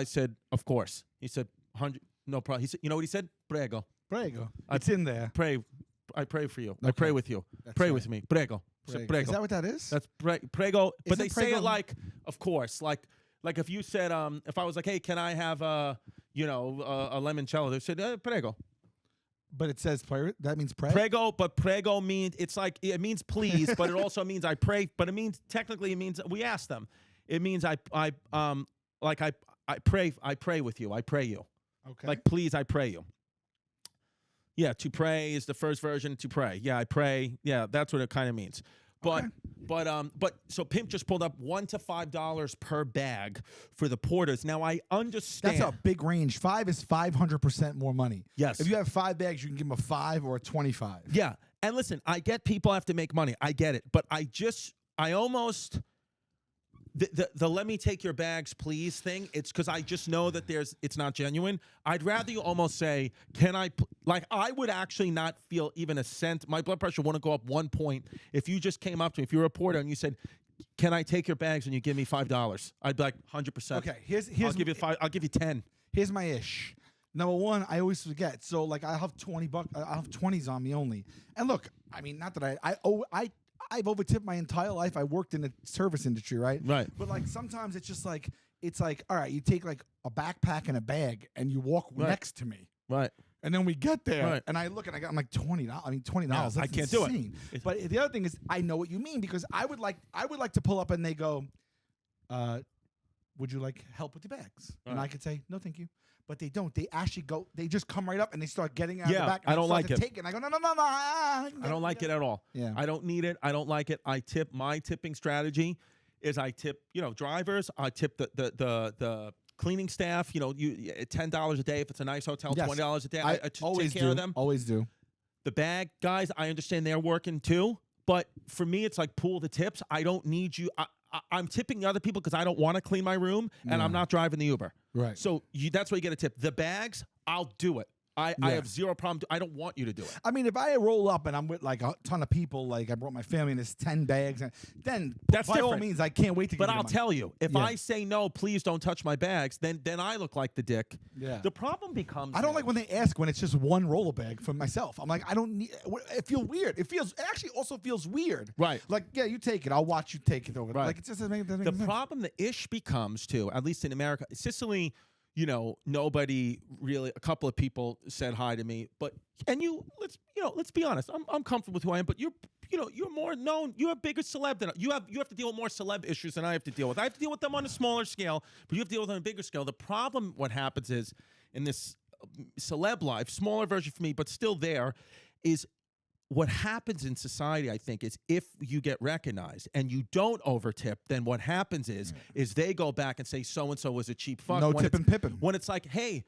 said, of course. He said, 100, no problem. He said, you know what he said? Prego. Prego. It's in there. I pray for you. I Okay. pray with you. That's pray right. with me. Prego. He said, Prego. Is that what that is? That's prego. But Isn't they say prego- it like, of course, like if you said, if I was like, hey, can I have a limoncello? They said, prego. But it says that means pray. Prego, but prego means it means please, but it also means I pray. But it means technically it means we ask them. It means I pray with you. I pray you. Okay. Like please, I pray you. Yeah, to pray is the first version. To pray. Yeah, I pray. Yeah, that's what it kind of means. But so Pimp just pulled up $1 to $5 per bag for the porters. Now I understand That's a big range. 5 is 500% more money. Yes. If you have 5 bags, you can give them a 5 or a 25. Yeah, And listen, I get people have to make money. I get it. But I almost, the let me take your bags, please thing, it's because I just know that it's not genuine. I'd rather you almost say, can I, like, I would actually not feel even a cent. My blood pressure wouldn't go up 1 point if you just came up to me, if you're a reporter and you said, can I take your bags and you give me $5? I'd be like, 100%. Okay, here's I'll give you 5. I'll give you 10. Here's my ish. Number one, I always forget. So like I have $20. I have 20s on me only. And look, I mean, not that I've overtipped my entire life. I worked in the service industry, right? Right. But like sometimes it's just like all right, you take like a backpack and a bag and you walk next to me. Right. And then we get there, Right. and I look and I'm like $20. I mean $20. No, That's I can't insane. do it. But the other thing is, I know what you mean because I would like to pull up and they go, "Would you like help with the bags?" And I could say, "No, thank you." But they don't. They actually go. They just come right up and they start getting out of the back. And I don't like it. Take it. And I go, no. I don't like it at all. Yeah. I don't need it. I don't like it. I tip. My tipping strategy is I tip, drivers. I tip the cleaning staff. You $10 a day if it's a nice hotel. Yes. $20 a day. I I always take care do. of them. Always do. The bag guys, I understand they're working too. But for me, it's like pool the tips. I don't need you. I'm tipping other people because I don't want to clean my room and I'm not driving the Uber. Right. So that's where you get a tip. The bags, I'll do it. I have zero problem. I don't want you to do it. I mean, if I roll up and I'm with like a ton of people, like I brought my family and there's 10 bags, and then That's by all different. means, I can't wait to get But I'll tell you, if I say no, please don't touch my bags, then I look like the dick. Yeah. The problem becomes I don't like when they ask when it's just one roller bag for myself. I'm like, I don't need. It feels weird. It actually also feels weird. Right. Like, yeah, you take it. I'll watch you take it over. Right. Like, it just doesn't make the sense. problem. The ish becomes too, at least in America, Sicily. Nobody really. A couple of people said hi to me, but let's be honest. I'm comfortable with who I am, but you're more known. You're a bigger celeb than you have to deal with more celeb issues than I have to deal with. I have to deal with them on a smaller scale, but you have to deal with them on a bigger scale. The problem, what happens is in this celeb life, smaller version for me, but still there, is what happens in society, I think, is if you get recognized and you don't overtip, then what happens is they go back and say so-and-so was a cheap fuck. No tipping pippin'. When it's like, hey,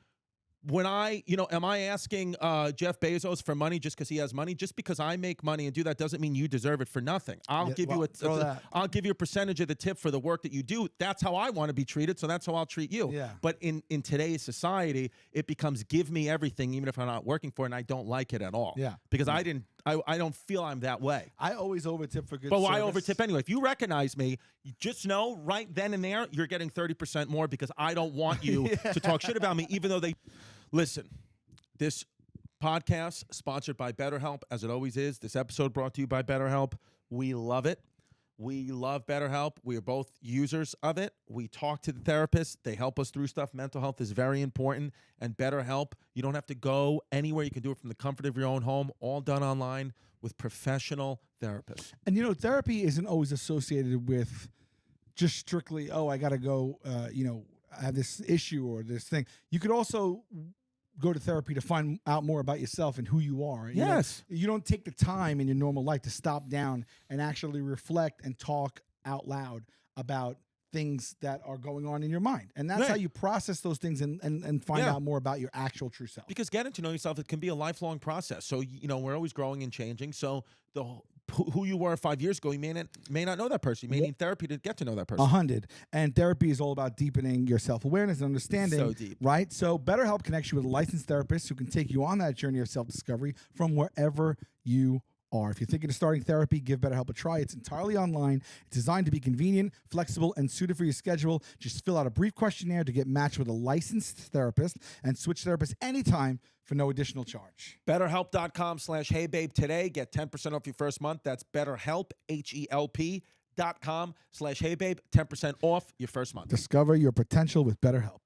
when am I asking Jeff Bezos for money just because he has money? Just because I make money and do that doesn't mean you deserve it for nothing. I'll give you I'll give you a percentage of the tip for the work that you do. That's how I want to be treated, so that's how I'll treat you. Yeah. But in today's society, it becomes give me everything, even if I'm not working for it, and I don't like it at all. Yeah. Because I don't feel I'm that way. I always overtip for good But why service. overtip anyway? If you recognize me, you just know right then and there you're getting 30% more because I don't want you to talk shit about me, even though they... Listen, this podcast sponsored by BetterHelp, as it always is. This episode brought to you by BetterHelp. We love it. We love BetterHelp. We are both users of it. We talk to the therapists. They help us through stuff. Mental health is very important. And BetterHelp, you don't have to go anywhere. You can do it from the comfort of your own home, all done online with professional therapists. And therapy isn't always associated with just strictly, I got to go, I have this issue or this thing. You could also go to therapy to find out more about yourself and who you are. Yes. You don't take the time in your normal life to stop down and actually reflect and talk out loud about things that are going on in your mind. And that's how you process those things and find out more about your actual true self. Because getting to know yourself, it can be a lifelong process. So, we're always growing and changing. So who you were 5 years ago, you may not know that person. You may need therapy to get to know that person. 100. And therapy is all about deepening your self-awareness and understanding. So deep. Right? So BetterHelp connects you with a licensed therapist who can take you on that journey of self-discovery from wherever you are. If you're thinking of starting therapy, give BetterHelp a try. It's entirely online. It's designed to be convenient, flexible, and suited for your schedule. Just fill out a brief questionnaire to get matched with a licensed therapist and switch therapists anytime for no additional charge. BetterHelp.com/HeyBabe today. Get 10% off your first month. That's BetterHelp, HELP.com/HeyBabe. 10% off your first month. Discover your potential with BetterHelp.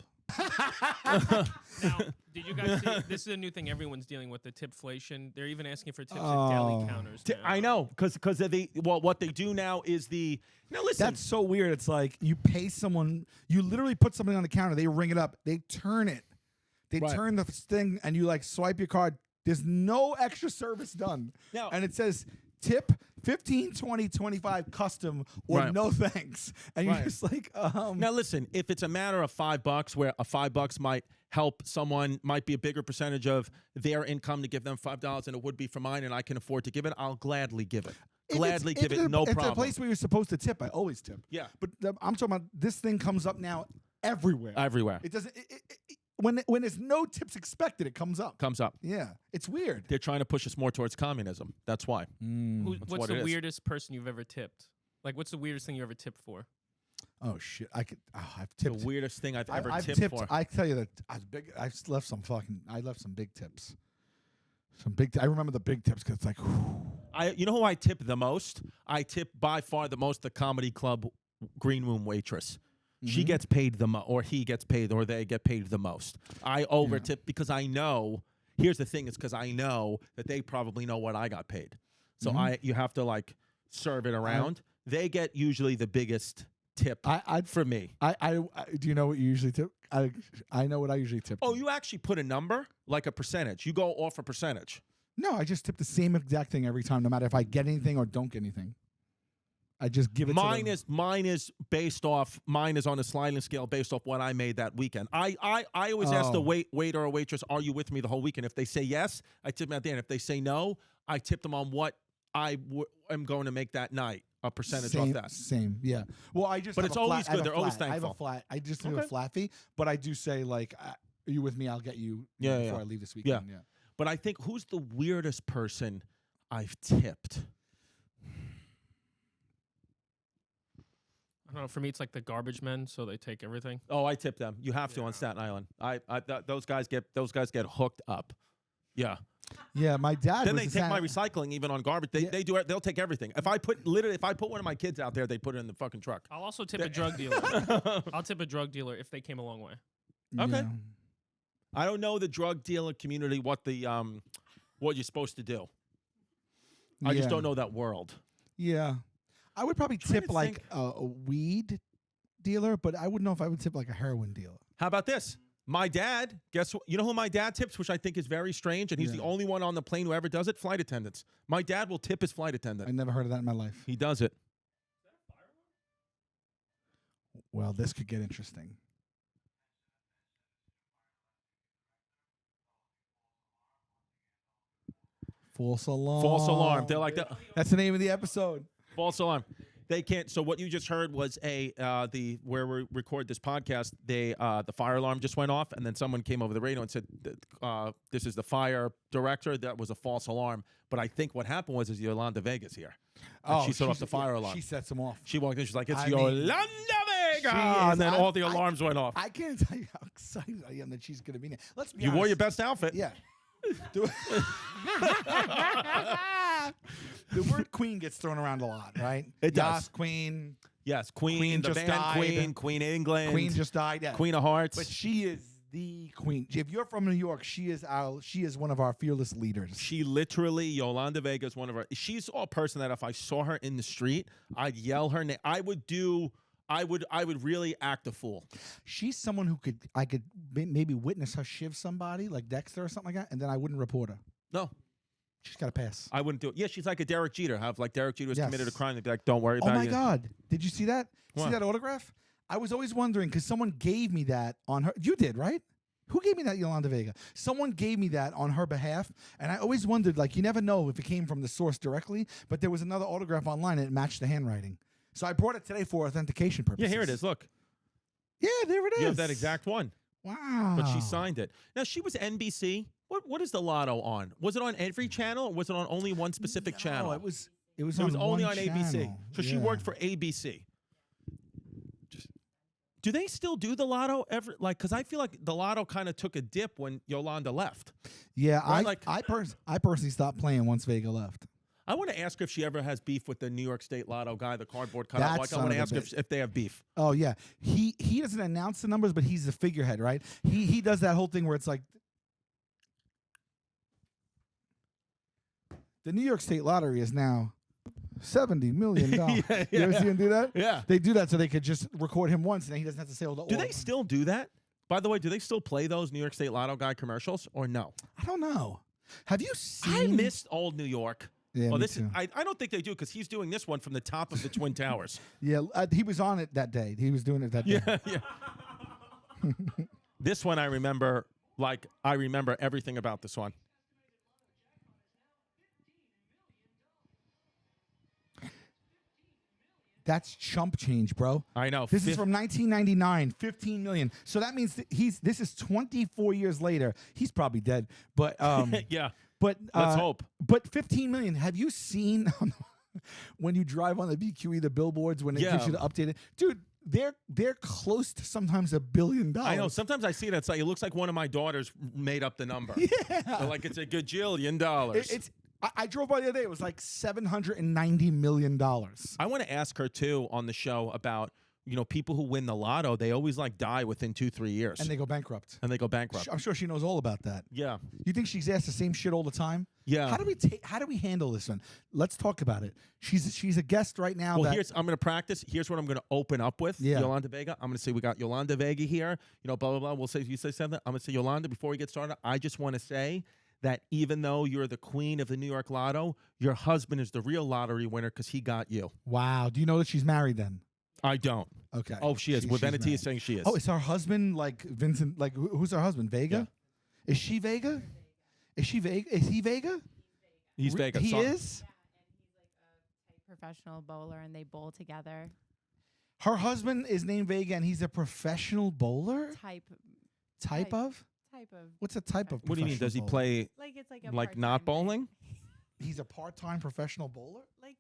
Now, did you guys see? This is a new thing everyone's dealing with, the tipflation. They're even asking for tips at deli counters now. I know, because what they do now is now listen. That's so weird. It's like you pay someone, you literally put something on the counter, they ring it up, they turn it. They turn the thing and you swipe your card. There's no extra service done. No. And it says tip 15, 20, 25 custom or no thanks. And you're just like, Now listen, if it's a matter of $5 where a $5 might help someone, might be a bigger percentage of their income to give them $5 than it would be for mine, and I can afford to give it, I'll gladly give it. Gladly give it, no problem. It's a place where you're supposed to tip. I always tip. Yeah. But I'm talking about this thing comes up now everywhere. Everywhere. It doesn't. When there's no tips expected, it comes up. Comes up. Yeah, it's weird. They're trying to push us more towards communism. That's why. What's what the it is. weirdest person you've ever tipped? Like, what's the weirdest thing you ever tipped for? Oh shit! I've tipped. The weirdest thing I've ever I've tipped for. I tell you that I left some big tips. I remember the big tips because it's like. Whew. You know who I tip the most? I tip by far the most the comedy club green room waitress. She gets paid the most, or he gets paid, or they get paid the most. I over tip because I know. Here's the thing: it's because I know that they probably know what I got paid. So you have to like serve it around. They get usually the biggest tip for me. I do you know what you usually tip? I know what I usually tip. Oh, you actually put a number, like a percentage. You go off a percentage. No, I just tip the same exact thing every time, no matter if I get anything or don't get anything. I just give it. Mine is based off. Mine is on a sliding scale based off what I made that weekend. I always ask the waiter or waitress, "Are you with me the whole weekend?" If they say yes, I tip them at the end. If they say no, I tip them on what I am going to make that night. A percentage off that. Same, yeah. Well, I just. But have it's a always flat, good. They're always thankful. I have a flat. I just do a flat fee, but I do say like, "Are you with me? I'll get you before I leave this weekend." Yeah. But I think who's the weirdest person I've tipped? I don't know. For me, it's like the garbage men, so they take everything. Oh, I tip them. You have to on Staten Island. Those guys get hooked up. Yeah. Yeah, my dad. Then they take my recycling even on garbage. They do it. They'll take everything. If I put one of my kids out there, they put it in the fucking truck. I'll also tip a drug dealer. I'll tip a drug dealer if they came a long way. Okay. Yeah. I don't know the drug dealer community what you're supposed to do. I just don't know that world. Yeah, I would probably tip like a weed dealer, but I wouldn't know if I would tip like a heroin dealer. How about this? My dad, you know who my dad tips, which I think is very strange, and he's the only one on the plane who ever does it? Flight attendants. My dad will tip his flight attendant. I never heard of that in my life. He does it. Well, this could get interesting. False alarm. False alarm. They're like that. That's the name of the episode. False alarm. They can't. So what you just heard was where we record this podcast. The fire alarm just went off, and then someone came over the radio and said, "This is the fire director." That was a false alarm. But I think what happened was Yolanda Vega's here. And she set off the fire alarm. She sets them off. She walked in. She's like, "It's Yolanda Vega," and then all the alarms went off. I can't tell you how excited I am that she's going to be there. Let's be honest. You wore your best outfit. Yeah. The word queen gets thrown around a lot, right? It does. Yas, queen. Yes, Queen the just band died. Queen England. Queen just died. Yeah. Queen of Hearts. But she is the queen. If you're from New York, she is one of our fearless leaders. She literally, Yolanda Vega is one of our. She's a person that if I saw her in the street, I'd yell her name. I would really act a fool. She's someone who I could maybe witness her shiv somebody like Dexter or something like that, and then I wouldn't report her. No. She's got to pass. I wouldn't do it. Yeah, she's like a Derek Jeter. Have like Derek Jeter has committed a crime. They'd be like, "Don't worry about it." Oh my God! Did you see that? What? See that autograph? I was always wondering because someone gave me that on her. You did, right? Who gave me that, Yolanda Vega? Someone gave me that on her behalf, and I always wondered, like, you never know if it came from the source directly, but there was another autograph online and it matched the handwriting. So I brought it today for authentication purposes. Yeah, here it is. Look. Yeah, there it is. You have that exact one. Wow. But she signed it. Now, she was NBC. What is the lotto on? Was it on every channel, or was it on only one specific channel? It was only on channel. ABC. So she worked for ABC. Do they still do the lotto ever? Like, because I feel like the lotto kind of took a dip when Yolanda left. Yeah, right? I personally stopped playing once Vega left. I want to ask her if she ever has beef with the New York State lotto guy, the cardboard cutout. Like, I want to ask her if they have beef. Oh yeah, he doesn't announce the numbers, but he's the figurehead, right? He does that whole thing where it's like the New York State Lottery is now $70 million. You ever see him do that? Yeah. They do that so they could just record him once, and then he doesn't have to say all the. Do they still do that? By the way, do they still play those New York State Lotto guy commercials or no? I don't know. Have you seen? I missed old New York. Yeah, well, me too. I don't think they do because he's doing this one from the top of the Twin Towers. Yeah, he was on it that day. He was doing it that day. Yeah. This one I remember, like I remember everything about this one. That's chump change, bro. I know. This is from 1999, 15 million. So that means that this is 24 years later. He's probably dead, but yeah. but Let's hope. But 15 million. Have you seen when you drive on the BQE the billboards when it gives you the updated? Dude, they're close to sometimes $1 billion. I know. Sometimes I see it. It's like it looks like one of my daughters made up the number. Yeah. They're like it's a gajillion dollars. I drove by the other day. It was like $790 million. I want to ask her too on the show about people who win the lotto. They always like die within 2-3 years, And they go bankrupt. I'm sure she knows all about that. Yeah. You think she's asked the same shit all the time? Yeah. How do we handle this one? Let's talk about it. She's a guest right now. Well, I'm going to practice. Here's what I'm going to open up with. Yeah. Yolanda Vega. I'm going to say we got Yolanda Vega here. Blah blah blah. You say something. I'm going to say Yolanda. Before we get started, I just want to say that even though you're the queen of the New York Lotto, your husband is the real lottery winner because he got you. Wow. Do you know that she's married then? I don't. Okay. Oh, she is. Well, Veneti is saying she is. Oh, is her husband like Vincent? Like who's her husband? Vega? Yeah. Is she Vega? Is she Vega? Is he Vega? He's Vega. He Sorry. is? Yeah, and he's like a professional bowler, and they bowl together. Her husband is named Vega, and he's a professional bowler? Type of? Type of. What's a type of What do you mean? Does he professional play Like it's like a like part-time not thing. bowling? He's a part-time professional bowler? Like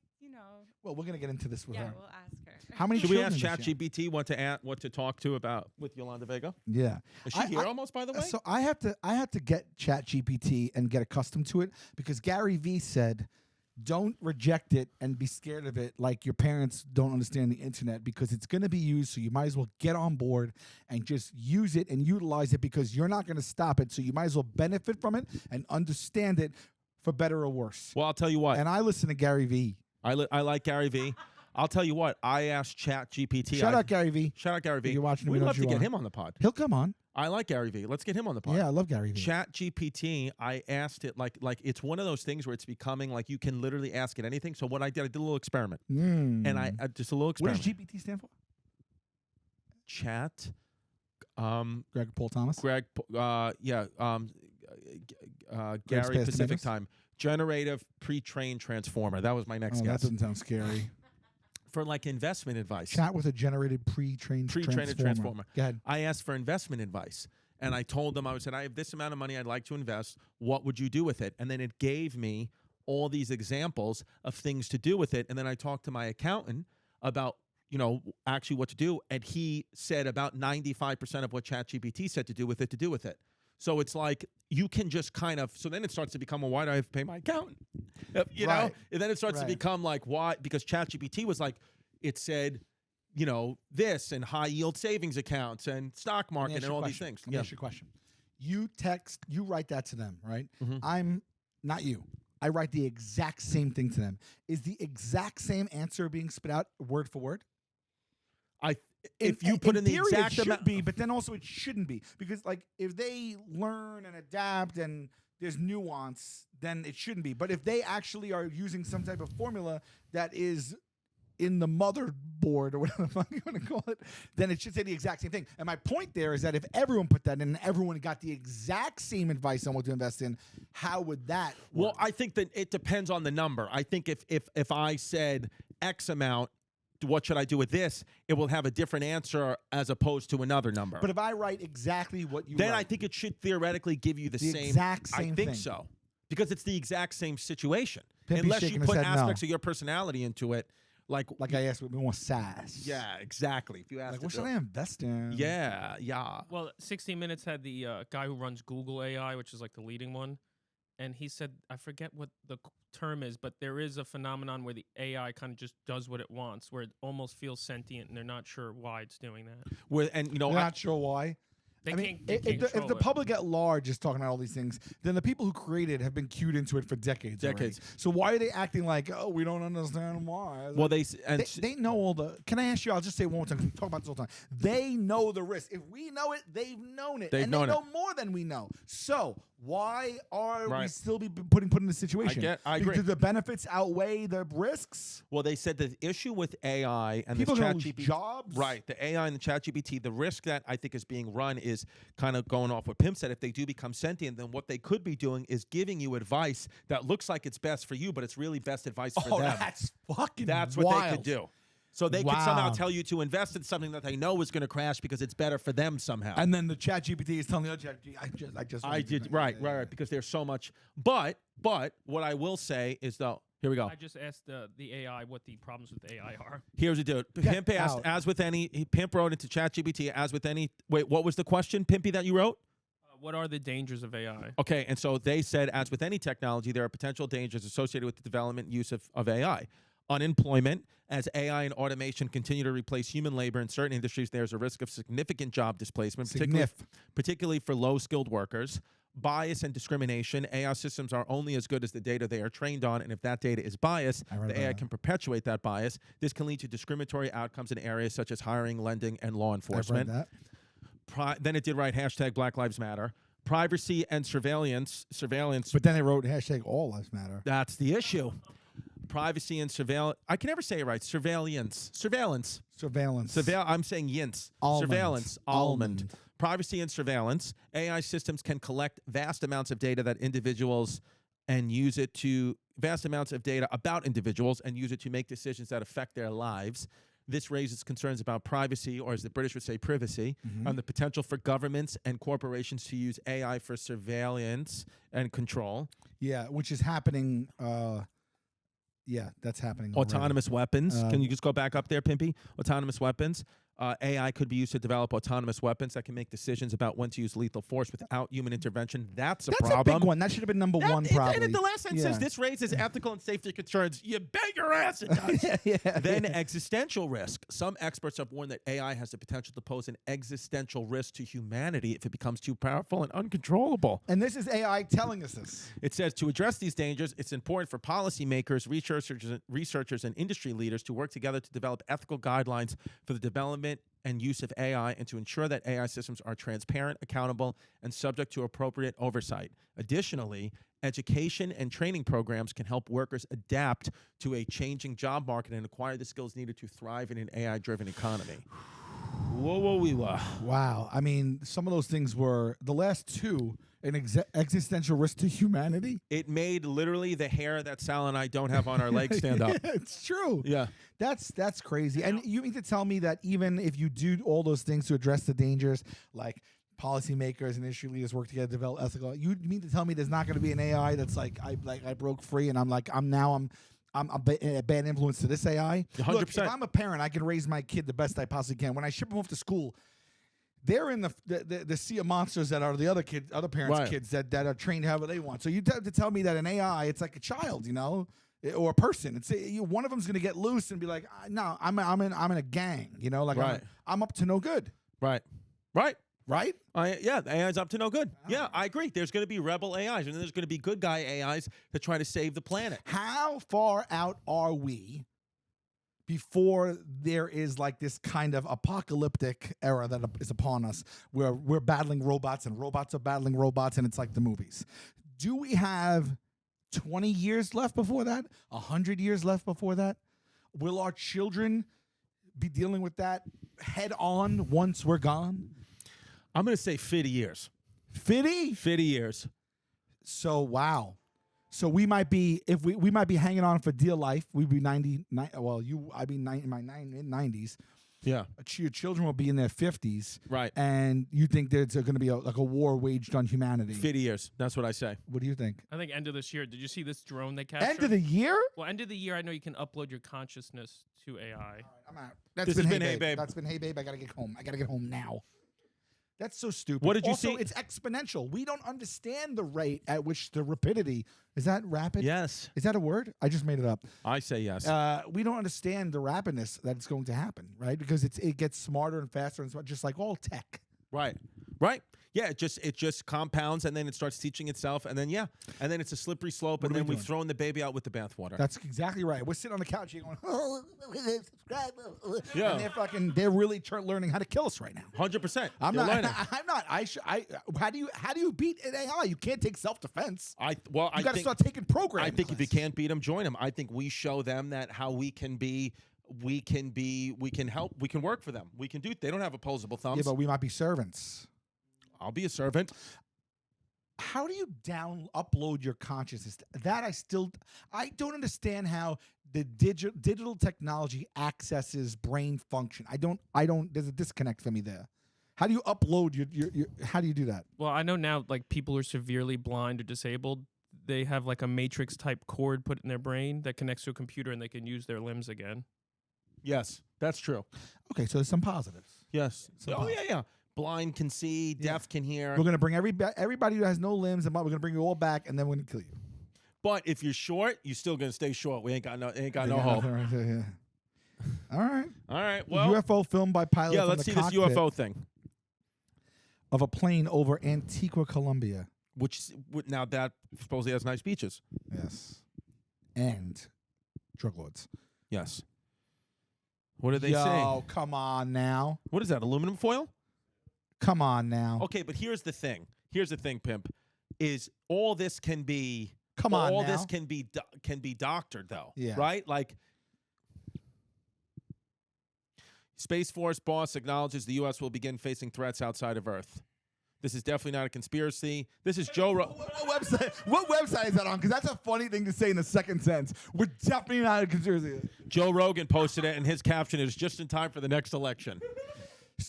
Well, we're going to get into this with yeah, her. we'll ask her. How many Should we children ask does she have? ChatGPT what to talk to about with Yolanda Vega? Yeah. Is she here almost, by the way? So I have to get ChatGPT and get accustomed to it because Gary Vee said, don't reject it and be scared of it like your parents don't understand the internet because it's going to be used. So you might as well get on board and just use it and utilize it because you're not going to stop it. So you might as well benefit from it and understand it for better or worse. Well, I'll tell you what. And I listen to Gary Vee. I like Gary Vee. I'll tell you what. I asked ChatGPT. Shout out Gary Vee. Shout out Gary Vee. If you're watching, we We'd know love who to you get are. him on the pod. He'll come on. I like Gary Vee. Let's get him on the pod. Yeah, I love Gary Vee. ChatGPT, I asked it like it's one of those things where it's becoming like you can literally ask it anything. So what I did a little experiment, and I just a little What experiment. does GPT stand for? Chat. Greg Paul Thomas. Gary Space Pacific Tomatoes? Time. Generative pre-trained transformer. That was my next Oh, that guess. doesn't sound scary. For like investment advice. Chat with a generated pre-trained transformer. Go ahead. I asked for investment advice. And I told them, I said, I have this amount of money I'd like to invest. What would you do with it? And then it gave me all these examples of things to do with it. And then I talked to my accountant about, actually what to do. And he said about 95% of what ChatGPT said to do with it. So it's like you can just kind of, so then it starts to become, well, why do I have to pay my accountant? You know? And then it starts to become like, why? Because ChatGPT was like, it said, this and high yield savings accounts and stock market and all these things. Let me ask you a question. You write that to them, right? Mhm. I'm not you. I write the exact same thing to them. Is the exact same answer being spit out word for word? If you put in the theory, exact it should amount, be, but then also it shouldn't be because like if they learn and adapt and there's nuance, then it shouldn't be. But if they actually are using some type of formula that is in the motherboard or whatever the fuck you want to call it, then it should say the exact same thing. And my point there is that if everyone put that in and everyone got the exact same advice on what to invest in, how would that work? well, I think that it depends on the number. I think if I said X amount, what should I do with this? It will have a different answer as opposed to another number. But if I write exactly what you then write, I think it should theoretically give you the same exact same I think thing. so. Because it's the exact same situation. Pimpy's Unless shaking you his put head no. aspects of your personality into it. Like I asked with more sass. yeah, exactly. If you ask Like, what should I invest in? Yeah. Well, 60 Minutes had the guy who runs Google AI, which is like the leading one, and he said, I forget what the term is, but there is a phenomenon where the AI kind of just does what it wants, where it almost feels sentient, and they're not sure why it's doing that. And I'm not sure why. They I mean, can't if control the it. public at large is talking about all these things, then the people who created have been cued into it for decades. already. So why are they acting like, oh, we don't understand why? Well, they know all the. Can I ask you? I'll just say one more time. 'Cause we talk about this all the time. They know the risk. If we know it, they've known it, They've and known they it. know more than we know. So Why are we Right. still be put in this situation? I agree. Do the benefits outweigh the risks? Well, they said the issue with AI and People this are gonna lose ChatGPT, jobs. right? The AI and the ChatGPT, the risk that I think is being run is kind of going off what Pim said. If they do become sentient, then what they could be doing is giving you advice that looks like it's best for you, but it's really best advice for them. That's fucking That's what wild. they could do. So they could somehow Wow. tell you to invest in something that they know is going to crash because it's better for them somehow. And then the ChatGPT is telling the other ChatGPT, I did right, because there's so much. But what I will say is though, here we go. I just asked the AI what the problems with AI are. Here's a dude. Get Pimp asked, out. as with any, Pimp wrote into ChatGPT, as with any. Wait, what was the question, Pimpy, that you wrote? What are the dangers of AI? Okay, and so they said, as with any technology, there are potential dangers associated with the development and use of AI. Unemployment, as AI and automation continue to replace human labor in certain industries, there's a risk of significant job displacement, particularly for low-skilled workers. Bias and discrimination. AI systems are only as good as the data they are trained on, and if that data is biased, the AI can perpetuate that bias. This can lead to discriminatory outcomes in areas such as hiring, lending, and law enforcement. I've read that. Then it did write hashtag Black Lives Matter. Privacy and surveillance. But then they wrote hashtag All Lives Matter. That's the issue. Privacy and surveillance. I can never say it right. Surveillance. I'm saying yints. Almond. Surveillance. Almond. Almond. Privacy and surveillance. AI systems can collect vast amounts of data that individuals and use it to vast amounts of data about individuals and use it to make decisions that affect their lives. This raises concerns about privacy, or as the British would say, privacy, and the potential for governments and corporations to use AI for surveillance and control. Yeah, which is happening. Yeah, that's happening. already. Autonomous weapons. Can you just go back up there, Pimpy? Autonomous weapons. AI could be used to develop autonomous weapons that can make decisions about when to use lethal force without human intervention. That's a problem. That's a big one. That should have been number one, probably. And the last sentence says this raises ethical and safety concerns. You bet your ass it does. Then existential risk. Some experts have warned that AI has the potential to pose an existential risk to humanity if it becomes too powerful and uncontrollable. And this is AI telling us this. It says to address these dangers, it's important for policymakers, researchers, and industry leaders to work together to develop ethical guidelines for the development and use of AI, and to ensure that AI systems are transparent, accountable, and subject to appropriate oversight. Additionally, education and training programs can help workers adapt to a changing job market and acquire the skills needed to thrive in an AI-driven economy. Wow. I mean, some of those things were the last two, an existential risk to humanity. It made literally the hair that Sal and I don't have on our legs stand up. It's true. Yeah. That's crazy. And you mean to tell me that even if you do all those things to address the dangers, like policymakers and industry leaders work together to develop ethical, you mean to tell me there's not going to be an AI that's like I broke free and I'm a bad influence to this AI? 100%. Look, if I'm a parent, I can raise my kid the best I possibly can. When I ship them off to school, they're in the sea of monsters that are the other parents' kids that are trained however they want. So you have to tell me that an AI, it's like a child, or a person. It's one of them's going to get loose and be like, no, I'm in a gang, I'm up to no good. Right. Yeah, the AI's up to no good. Yeah, I agree. There's going to be rebel AIs, and then there's going to be good guy AIs that try to save the planet. How far out are we before there is like this kind of apocalyptic era that is upon us, where we're battling robots and robots are battling robots, and it's like the movies? Do we have 20 years left before that? 100 years left before that? Will our children be dealing with that head on once we're gone? I'm going to say 50 years. 50? 50 years. So, wow. So we might be, if we might be hanging on for dear life. We'd be 90. Well, I'd be in my mid-90s. Yeah. Your children will be in their 50s. Right. And you think there's going to be a war waged on humanity? 50 years. That's what I say. What do you think? I think end of this year. Did you see this drone they captured? End of the year? Well, end of the year, I know you can upload your consciousness to AI. I'm out. That's been Hey Babe. That's been Hey Babe. I got to get home. I got to get home now. That's so stupid. What did you also, see? It's exponential. We don't understand the rate at which the rapidity. Is that rapid? Yes. Is that a word? I just made it up. I say yes. We don't understand the rapidness that it's going to happen, right? Because it gets smarter and faster, and just like all tech. Right. Yeah, it just compounds, and then it starts teaching itself, and then and then it's a slippery slope, and then we've thrown the baby out with the bathwater. That's exactly right. We're sitting on the couch here going, oh, subscribe. Yeah. And they're really learning how to kill us right now. 100%. I'm They're not. learning. I'm not. How do you beat an AI? You can't take self-defense. I You got to think start taking programming. I think if you classes. can't beat them, join them. I think we show them that how we can help, we can work for them. We can do. They don't have opposable thumbs. Yeah, but we might be servants. I'll be a servant. How do you upload your consciousness? That I don't understand how the digital technology accesses brain function. I don't. There's a disconnect for me there. How do you upload your how do you do that? Well, I know now, like, people who are severely blind or disabled, they have like a matrix type cord put in their brain that connects to a computer, and they can use their limbs again. Yes, that's true. Okay, so there's some positives. Yes. Yeah. Blind can see, deaf can hear. We're gonna bring everybody who has no limbs, and we're gonna bring you all back, and then we're gonna kill you. But if you're short, you're still gonna stay short. We ain't got no hope. All right. All right. Well, UFO filmed by pilot. yeah. from Let's the see this cockpit UFO thing. of a plane over Antigua, Colombia. Which now that supposedly has nice beaches. Yes. And drug lords. Yes. What did they Yo, say? come on now. What is that? Aluminum foil? Come on now. Okay, but here's the thing. Here's the thing, pimp. Is all this can be? Come on all now. this can be doctored though. Yeah. Right? Like Space Force boss acknowledges the U.S. will begin facing threats outside of Earth. This is definitely not a conspiracy. This is Joe. What website is that on? Because that's a funny thing to say in the second sentence. We're definitely not a conspiracy. Joe Rogan posted it, and his caption is just in time for the next election.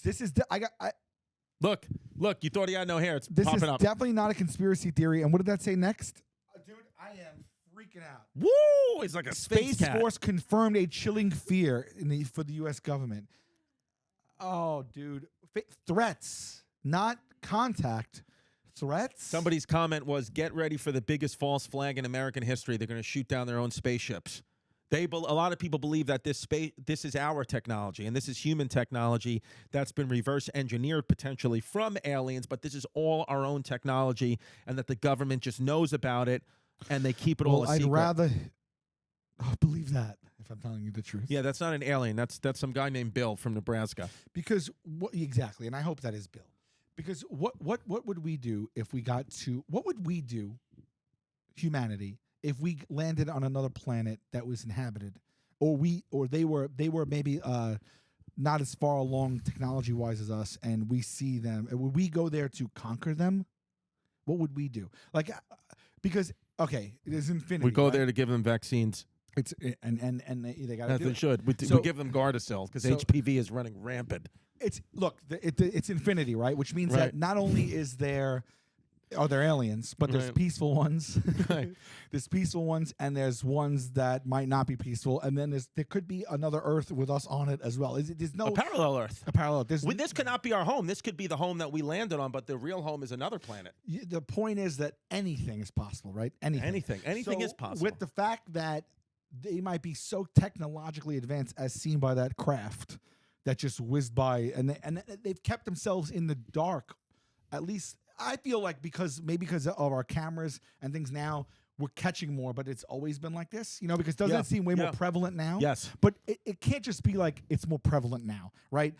This is Look, you thought he had no hair. It's this popping is up. definitely not a conspiracy theory. And what did that say next? Dude, I am freaking out. Woo! He's like a Space cat. Force confirmed a chilling fear for the U.S. government. Oh, dude, threats, not contact. Threats. Somebody's comment was, "Get ready for the biggest false flag in American history. They're going to shoot down their own spaceships." A lot of people believe that this is our technology, and this is human technology that's been reverse engineered potentially from aliens, but this is all our own technology, and that the government just knows about it, and they keep it all a I'd secret. rather believe that, if I'm telling you the truth. Yeah, that's not an alien. That's some guy named Bill from Nebraska. Because exactly, and I hope that is Bill. Because what would we do if we got to? What would we do, humanity, if we landed on another planet that was inhabited, or they were maybe not as far along technology wise as us, and we see them? Would we go there to conquer them? What would we do? Like, because okay, there's infinity. We go right? there to give them vaccines. It's and they got to As do they it. should. We So- give them Gardasil because so- HPV is running rampant. It's it's infinity, right? Which means Right. that not only are there aliens, but there's Right. peaceful ones. Right. There's peaceful ones, and there's ones that might not be peaceful, and then there could be another Earth with us on it as well. There's no A parallel Earth. a parallel. This could not be our home. This could be the home that we landed on, but the real home is another planet. The point is that anything is possible, right? Anything Anything is So, possible. With the fact that they might be so technologically advanced, as seen by that craft that just whizzed by, and they've kept themselves in the dark. At least I feel like because of our cameras and things now, we're catching more. But it's always been like this, because doesn't Yeah, it seem way more yeah. prevalent now? Yes. But it can't just be like it's more prevalent now, right?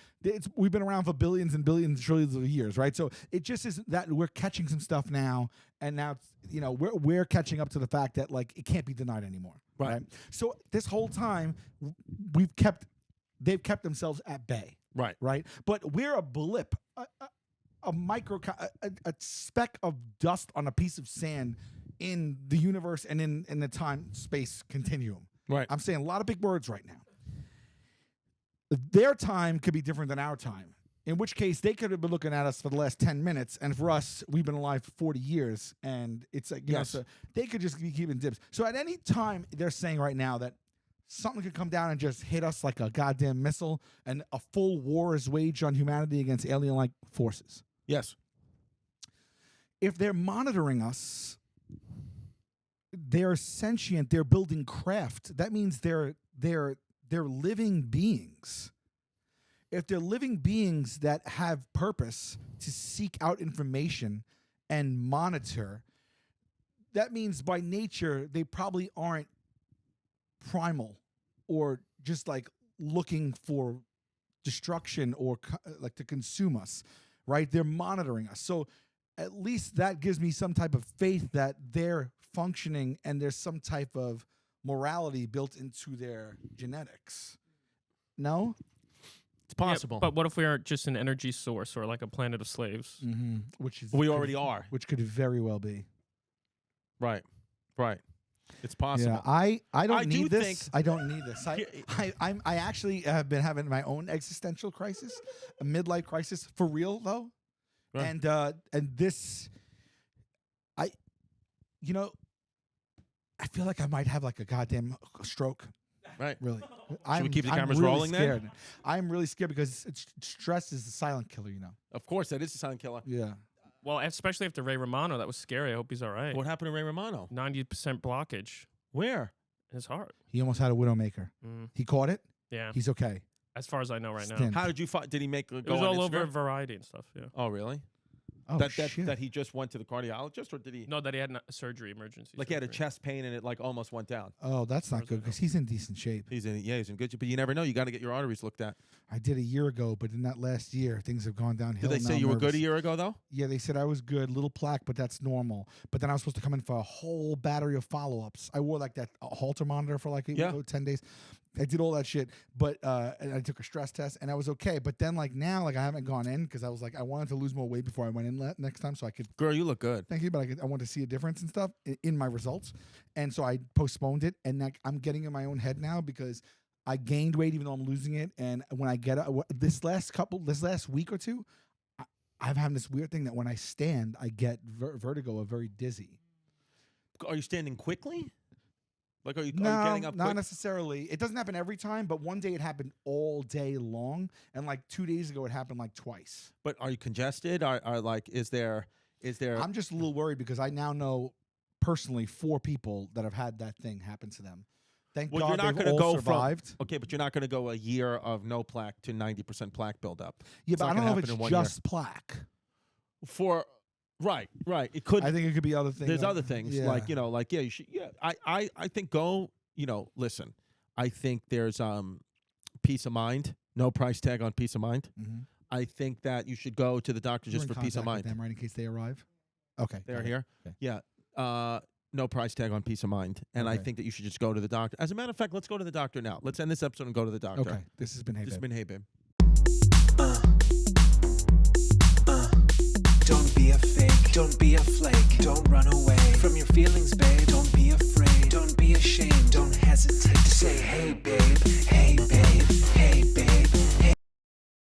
We've been around for billions and billions, trillions of years, right? So it just is that we're catching some stuff now, and now we're catching up to the fact that like it can't be denied anymore, Right. So this whole time they've kept themselves at bay, Right. right? But we're a blip, a micro, a speck of dust on a piece of sand in the universe and in the time-space continuum. Right. I'm saying a lot of big words right now. Their time could be different than our time, in which case they could have been looking at us for the last 10 minutes, and for us, we've been alive for 40 years, and it's like, Yes. so they could just be keeping dibs. So at any time, they're saying right now that something could come down and just hit us like a goddamn missile, and a full war is waged on humanity against alien-like forces. Yes. If they're monitoring us, they're sentient. They're building craft. That means they're living beings. if they're living beings that have purpose to seek out information and monitor, that means by nature they probably aren't primal or just like looking for destruction or like to consume us, right? They're monitoring us. So at least that gives me some type of faith that they're functioning and there's some type of morality built into their genetics. No? It's possible. Yeah, but what if we are just an energy source or like a planet of slaves? Mm-hmm. Which is We already are. Which could very well be. Right. It's possible. Yeah, I don't I do need this. think- I don't need this. I actually have been having my own existential crisis, a midlife crisis for real though, Right. and this, I feel like I might have like a goddamn stroke. Right. Really. Should we keep the I'm cameras really rolling then? scared. I'm really scared because stress is the silent killer. Of course, that is a silent killer. Yeah. Well, especially after Ray Romano, that was scary. I hope he's all right. What happened to Ray Romano? 90% blockage Where? in his heart. He almost had a widowmaker. Mm. He caught it. Yeah, He's okay. as far as I know right now. Stint. How did you find? Did he make It go was on all over Instagram? Variety and stuff. Yeah. Oh, really? Oh that shit. he just went to the cardiologist, or did he? No, that he had a surgery, emergency. Like he had a surgery. chest pain and it like almost went down. Oh, that's not as I good know. because he's in decent shape. He's in good shape, but you never know. You got to get your arteries looked at. I did a year ago, but in that last year, things have gone downhill. Did they Now say I'm you were good nervous. a year ago though? Yeah, they said I was good. Little plaque, but that's normal. But then I was supposed to come in for a whole battery of follow-ups. I wore like that Holter monitor for like 10 days. I did all that shit, but and I took a stress test and I was okay. But then like now, like I haven't gone in because I was like I wanted to lose more weight before I went in next time, so I could. Girl, you look good. Thank you, but I want to see a difference and stuff in my results, and so I postponed it. And like, I'm getting in my own head now because I gained weight even though I'm losing it. And when I get this last week or two, I'm having this weird thing that when I stand, I get vertigo or very dizzy. Are you standing quickly? Like are you No, getting up not quick? necessarily. It doesn't happen every time, but one day it happened all day long, and like 2 days ago it happened like twice. But are you congested? Are like is there? I'm just a little worried because I now know personally 4 people that have had that thing happen to them. Thank Well, God you're not they've going to all go survived. Okay, but you're not going to go a year of no plaque to 90% plaque buildup. Yeah, It's but not I don't gonna know if happen in it's 1 year. just plaque. Right. It could. I think it could be other things. There's other things Yeah. like you should. Yeah, I think go. Listen. I think there's peace of mind. No price tag on peace of mind. Mhm. I think that you should go to the doctor You're just in for peace of contact with mind. them, right, in case they arrive. Okay, They're got it. here. Okay. Yeah. No price tag on peace of mind. And I Okay. think that you should just go to the doctor. As a matter of fact, let's go to the doctor now. Let's end this episode and go to the doctor. Okay, this has been Hey This has Babe. been Hey Babe. Don't be a fake, don't be a flake, don't run away from your feelings, babe.